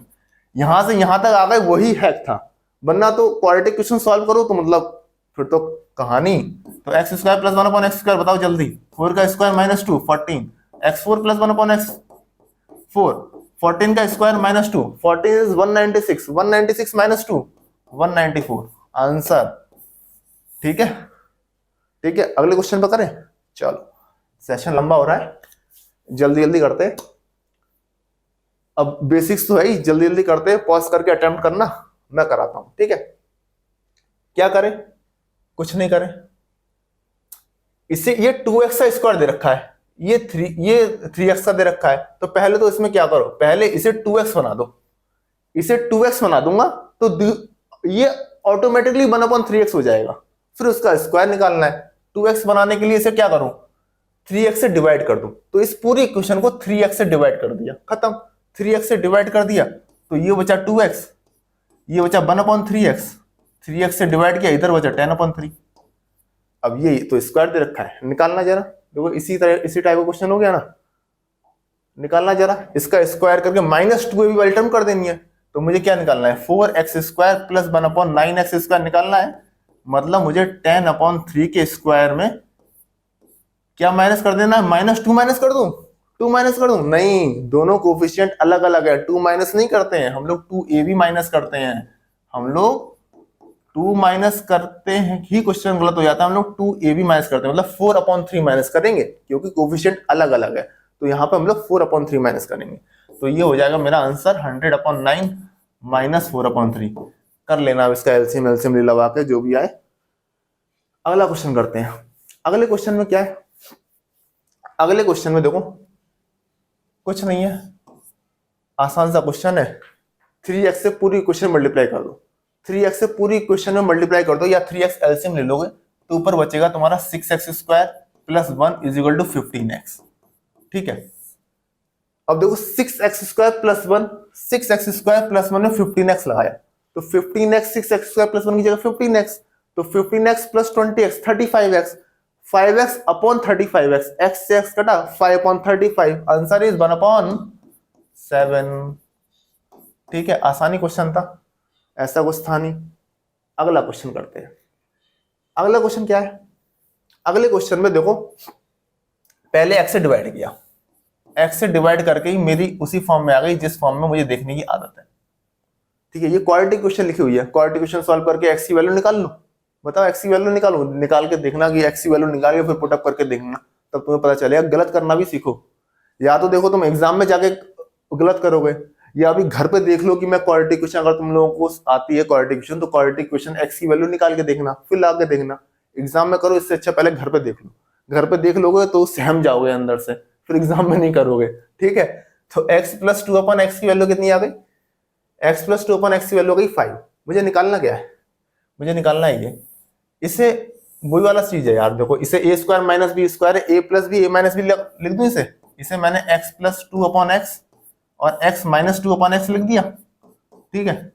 यहां से यहां तक आ गए, वही हैक था। वरना तो क्वाड्रेटिक क्वेश्चन सॉल्व करो तो मतलब फिर तो कहानी। तो एक्स स्क्वायर प्लस 1/x², बताओ जल्दी, 4 का स्क्वायर -2 14, x4 प्लस 1/x4, 14 का स्क्वायर -2, 14 इज 196, 196 -2 194, आंसर, ठीक है। ठीक है, अगले क्वेश्चन पर करें। चलो सेशन लंबा हो रहा है, जल्दी जल्दी करते हैं। अब बेसिक्स तो है ही, जल्दी जल्दी करते हैं, पॉज करके अटेम्प्ट करना, मैं कराता हूं, ठीक है। क्या करें, कुछ नहीं करें। इसे ये 2x का स्क्वायर दे रखा है, ये 3x का दे रखा है, तो पहले तो इसमें क्या करो, पहले इसे 2x बना दो। इसे 2x बना दूंगा तो ये ऑटोमेटिकली 1/3x हो जाएगा। फिर उसका स्क्वायर निकालना है, 2x बनाने के लिए इसे क्या करूं, 3x से डिवाइड कर दूं। तो इस पूरी इक्वेशन को 3x से डिवाइड कर दिया, खत्म। 3x से डिवाइड कर दिया तो ये बचा 2x, ये बचा 1/3x, 3x से डिवाइड किया, इधर बचा 10/3। अब ये तो स्क्वायर दे रखा है, निकालना जरा, देखो इसी तरह इसी टाइप का क्वेश्चन हो गया ना, निकालना जरा। इसका स्क्वायर करके -2 भी वाली टर्म कर देनी है, तो मुझे क्या निकालना है, 4x² प्लस 1/9x² निकालना है। मतलब मुझे 10/3 के स्क्वायर में क्या माइनस कर देना है, -2 माइनस कर दूं, 2 माइनस कर दूं, नहीं, दोनों कोफिशिएंट अलग अलग है, 2 माइनस नहीं करते हैं हम लोग, 2a माइनस करते हैं हम लोग, 2 माइनस करते हैं ही क्वेश्चन गलत हो जाता है, हम लोग 2a माइनस करते हैं, मतलब 4/3 माइनस करेंगे, क्योंकि कोफिशिएंट अलग अलग है, तो यहाँ पे हम लोग 4/3 माइनस करेंगे। तो ये हो जाएगा मेरा आंसर 100/9 माइनस 4/3। कर लेना इसका एलसीएम लगा के जो भी आए। अगला क्वेश्चन करते हैं। अगले क्वेश्चन में क्या है, अगले क्वेश्चन में देखो कुछ नहीं है, आसान सा क्वेश्चन है। 3x से पूरी इक्वेशन मल्टीप्लाई कर दो, 3x से पूरी इक्वेशन में मल्टीप्लाई कर दो, या 3x एलसीएम ले लोगे तो ऊपर बचेगा तुम्हारा 6x² plus 1 is equal to 15x, ठीक है। अब देखो 6x² प्लस 1, 6x² प्लस 1 में 15x लगाया, तो 15x 6x² प्लस 1 की जगह 15x, तो 15x plus 20x 35x, 5x upon 35x, x से x कटा 5/35, आंसर इज 1/7, ठीक है। आसानी क्वेश्चन था, ऐसा कुछ था नहीं। अगला क्वेश्चन करते हैं। अगला क्वेश्चन क्या है, अगले क्वेश्चन में देखो पहले x से डिवाइड किया, x से डिवाइड करके ही मेरी उसी फॉर्म में आ गई जिस फॉर्म में मुझे देखने की आदत है, ठीक है, ये क्वाड्रेटिक क्वेश्चन लिखी हुई है, क्वाड्रेटिक क्वेश्चन सॉल्व करके एक्स की वैल्यू निकाल लो। बताओ एक्स की वैल्यू निकालो, निकाल के देखना कि एक्स की वैल्यू निकाल के फिर पुटअप करके देखना, तब तुम्हें पता चलेगा। गलत करना भी सीखो, या तो देखो तुम एग्जाम में जाके गलत करोगे, या अभी घर पे देख लो कि मैं क्वाड्रेटिक क्वेश्चन, अगर तुम लोगों को आती है क्वाड्रेटिक क्वेश्चन तो क्वाड्रेटिक क्वेश्चन एक्स की वैल्यू निकाल के देखना, फिर ला के देखना। एग्जाम में करो इससे अच्छा पहले घर पे देख लो, घर पे देख लोगे तो सहम जाओगे अंदर से, फिर एग्जाम में नहीं करोगे। ठीक है, तो x प्लस टू अपन एक्स की वैल्यू कितनी आ गई, x प्लस टू अपन एक्स की वैल्यू हो गई 5। मुझे निकालना क्या है, मुझे निकालना है ये, इसे वही वाला चीज है यार, देखो इसे ए स्क्वायर माइनस बी स्क्वायर है, ए plus B A minus b लिख दूं इसे मैंने x plus two upon x और x minus two upon x लिख दिया। ठीक है,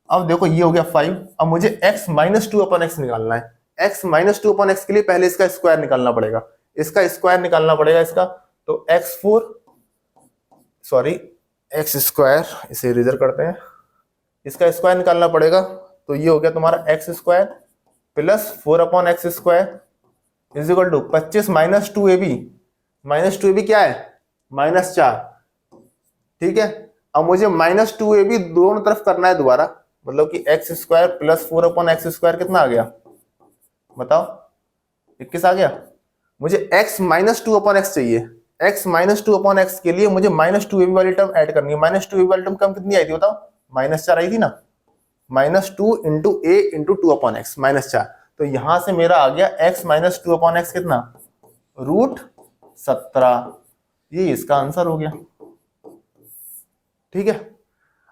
अब देखो ये हो गया 5, अब मुझे x minus two upon x निकालना है। x minus two upon x के लिए पहले इसका स्क्वायर निकालना पड़ेगा, इसका स्क्वायर निकालना पड़ेगा इसका, तो एक्स स्क्वायर, इसे इरेजर करते हैं, इसका स्क्वायर निकालना पड़ेगा, तो ये हो गया तुम्हारा x square plus 4 upon x square is equal to 25 minus two a b, minus two a b क्या है -4। ठीक है, अब मुझे माइनस टू ए बी दोनों तरफ करना है दोबारा, मतलब कि x square plus 4 upon x square कितना आ गया बताओ, 21 आ गया। मुझे x minus two upon x चाहिए, x minus two upon x के लिए मुझे माइनस टू ए बी वाली टर्म ऐड करनी है। माइनस टू ए बी वाली टर्म कम कितनी आई थी बताओ, -4 आई थी ना, -2 into A into two upon x -4, तो यहां से मेरा आ गया x minus two upon x कितना, √17। ये इसका आंसर हो गया। ठीक है,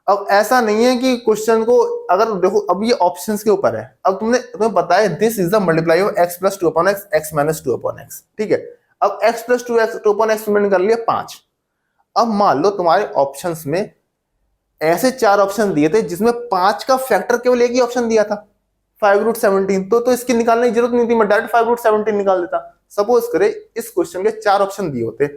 अब ऐसा नहीं है कि क्वेश्चन को, अगर देखो अब ये ऑप्शंस के ऊपर है, अब तुम्हें बताया this is the multiply of x plus two upon x, x minus two upon x. ठीक है, अब x plus two upon x तुमने निकाल लिया 5। अब मान लो तुम्हारे ऑप्शंस में ऐसे 4 ऑप्शन दिए थे जिसमें 5 का फैक्टर केवल एक ही ऑप्शन दिया था 5√17, तो इसकी निकालने की जरूरत नहीं थी, मैं डायरेक्ट 5√17 निकाल देता। सपोज करे इस क्वेश्चन के 4 ऑप्शन दिए होते,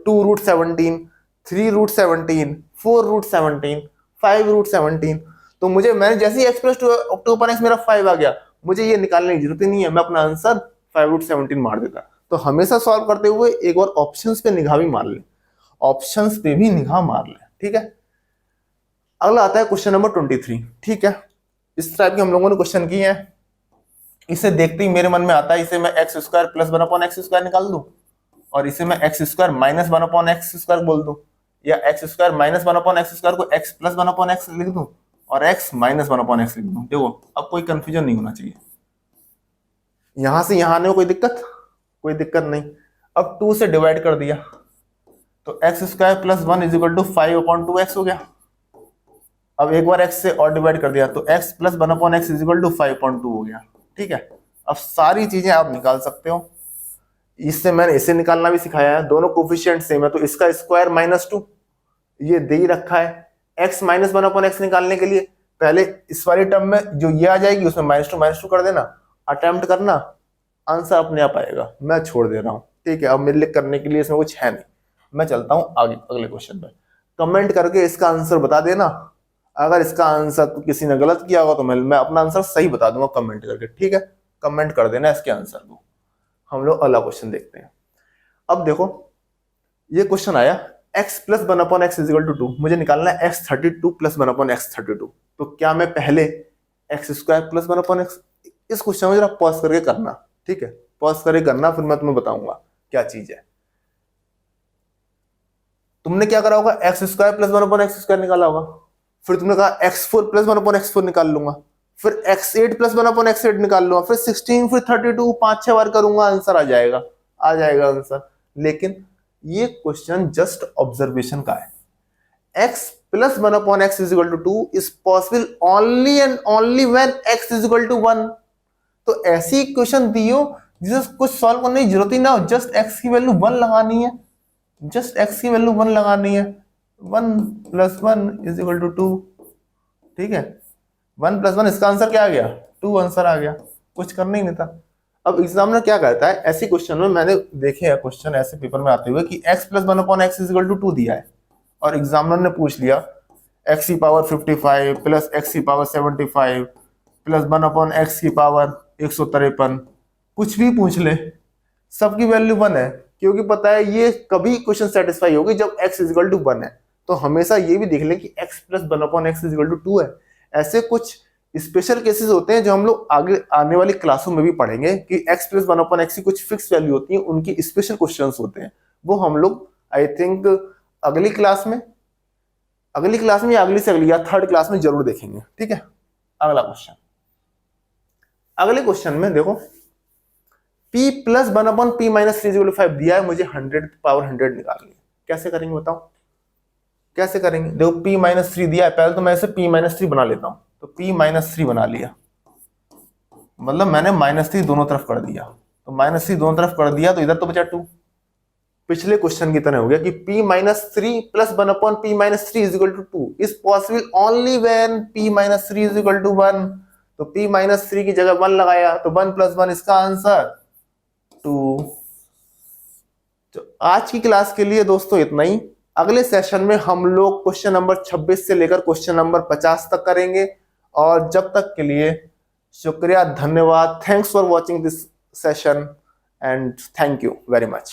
2√17, 3√17, 4√17, 5√17, तो मैंने जैसे ही x plus two upon x मेरा 5 आ गया, मुझे ये निकालने की जरूरत ही नहीं है, मैं अपना आंसर 5√17 मार देता। तो हमेशा सॉल्व करते हुए एक और ऑप्शंस पे निगाह भी मार ले, ऑप्शंस पे भी निगाह मार ले। ठीक है, अगला आता है क्वेश्चन नंबर 23। ठीक है, इस टाइप के हम लोगों ने क्वेश्चन किए हैं, इसे देखते ही मेरे मन में आता है इसे मैं x square plus 1 upon x square निकाल दूं, और इसे मैं x square minus 1 upon x square बोल दूं, या x square minus 1 upon x square को एक्स प्लस 1 अपॉन एक्स लिख दूं और एक्स माइनस 1 अपॉन एक्स लिख दूं। देखो अब कोई कंफ्यूजन नहीं होना चाहिए, यहां से यहां आने में कोई दिक्कत नहीं। अब 2 से डिवाइड कर दिया तो x square plus 1 is equal to 5 upon 2x हो गया। अब एक बार x से और डिवाइड कर दिया तो x plus 1 upon x is equal to 5.2 हो गया। ठीक है, अब सारी चीजें आप निकाल सकते हो, इससे मैंने इसे निकालना भी सिखाया है, दोनों कोफिशिएंट सेम है, तो इसका स्क्वायर -2 ये दे ही रखा है। x माइनस 1 अपॉन एक्स निकालने के लिए पहले इस वाली टर्म में जो ये आ जाएगी उसमें -2 कर देना, अटेम्प्ट करना, आंसर अपने आप आएगा। मैं छोड़ दे रहा हूँ। ठीक है, अब मेरे लिए करने के लिए इसमें कुछ है नहीं, मैं चलता हूँ आगे अगले क्वेश्चन पे। कमेंट करके इसका आंसर बता देना, अगर इसका आंसर तो किसी ने गलत किया होगा तो मैं अपना आंसर सही बता दूंगा कमेंट करके। ठीक है, कमेंट कर देना इसके आंसर को। हम लोग अगला क्वेश्चन देखते हैं। अब देखो ये क्वेश्चन आया x plus 1 upon x is equal to 2, मुझे निकालना है x32 प्लस 1 अपॉन एक्स 32, तो क्या मैं पहले x square plus 1 upon x, इस क्वेश्चन में जरा पॉज करके करना। ठीक है, पॉज करके करना, फिर मैं तुम्हें बताऊंगा क्या चीज है। तुमने क्या करा होगा, x square plus 1 upon x square निकाला होगा, फिर तुमने कहा x4 प्लस 1 अपॉन x4 निकाल लूंगा, फिर x8 प्लस 1 अपॉन x8 निकाल लूंगा, फिर 16, फिर 32, 5-6 बार करूंगा, आंसर आ जाएगा आंसर। लेकिन ये क्वेश्चन जस्ट ऑब्जर्वेशन का है। x plus 1 upon x is equal to 2 is possible only and only when x is equal to 1। तो ऐसी क्वेश्चन दियो जिसे कुछ सॉल्व करने की जरूरत ही ना हो, जस्ट x की वैल्यू 1 लगानी है, जस्ट x की वैल्यू 1 लगानी है, 1 प्लस 1 इज इक्वल टू 2। ठीक है, 1 प्लस 1 इसका आंसर क्या आ गया, 2 आंसर आ गया, कुछ करना ही नहीं था। अब एग्जामिनर क्या करता है, ऐसी क्वेश्चन में मैंने देखे हैं क्वेश्चन ऐसे पेपर में आते हुए कि x plus 1 upon x is equal to 2 दिया है और एग्जामिनर ने पूछ लिया x की पावर 55 प्लस x की पावर 75 प्लस 1 अपॉन एक्स की पावर 153, कुछ भी पूछ ले सबकी वैल्यू 1 है, क्योंकि पता है ये कभी क्वेश्चन सेटिस्फाई होगी जब x इज इक्वल टू 1 है। तो हमेशा ये भी देख लें कि x plus 1/x is equal to 2 है। ऐसे कुछ स्पेशल केसेस होते हैं जो हम लोग आगे आने वाली क्लासों में भी पढ़ेंगे कि x प्लस 1/x की कुछ फिक्स वैल्यू होती है, उनकी स्पेशल क्वेश्चंस होते हैं। वो हम लोग आई थिंक अगली क्लास में या अगली से अगली या थर्ड क्लास में जरूर देखेंगे। ठीक है, अगला क्वेश्चन। अगले क्वेश्चन में देखो p प्लस 1/p माइनस 3/5 दिया है, मुझे 100 निकालनी है। कैसे करेंगे बताओ, कैसे करेंगे? देखो p माइनस 3 दिया है, पहले तो मैं इसे p माइनस 3 बना लेता हूं। तो p माइनस 3 बना लिया, मतलब मैंने -3 दोनों तरफ कर दिया। तो -3 दोनों तरफ कर दिया तो इधर तो बचा 2। पिछले क्वेश्चन की तरह हो गया कि p minus 3 plus 1/p minus 3 is equal to 2 is possible only when p minus 3 is equal to 1। तो p माइनस 3 की जगह 1 लगाया, तो 1 प्लस 1 इसका आंसर 2। तो आज की क्लास के लिए दोस्तों इतना ही। अगले सेशन में हम लोग क्वेश्चन नंबर 26 से लेकर क्वेश्चन नंबर 50 तक करेंगे। और जब तक के लिए शुक्रिया, धन्यवाद। Thanks for watching this session and thank you very much.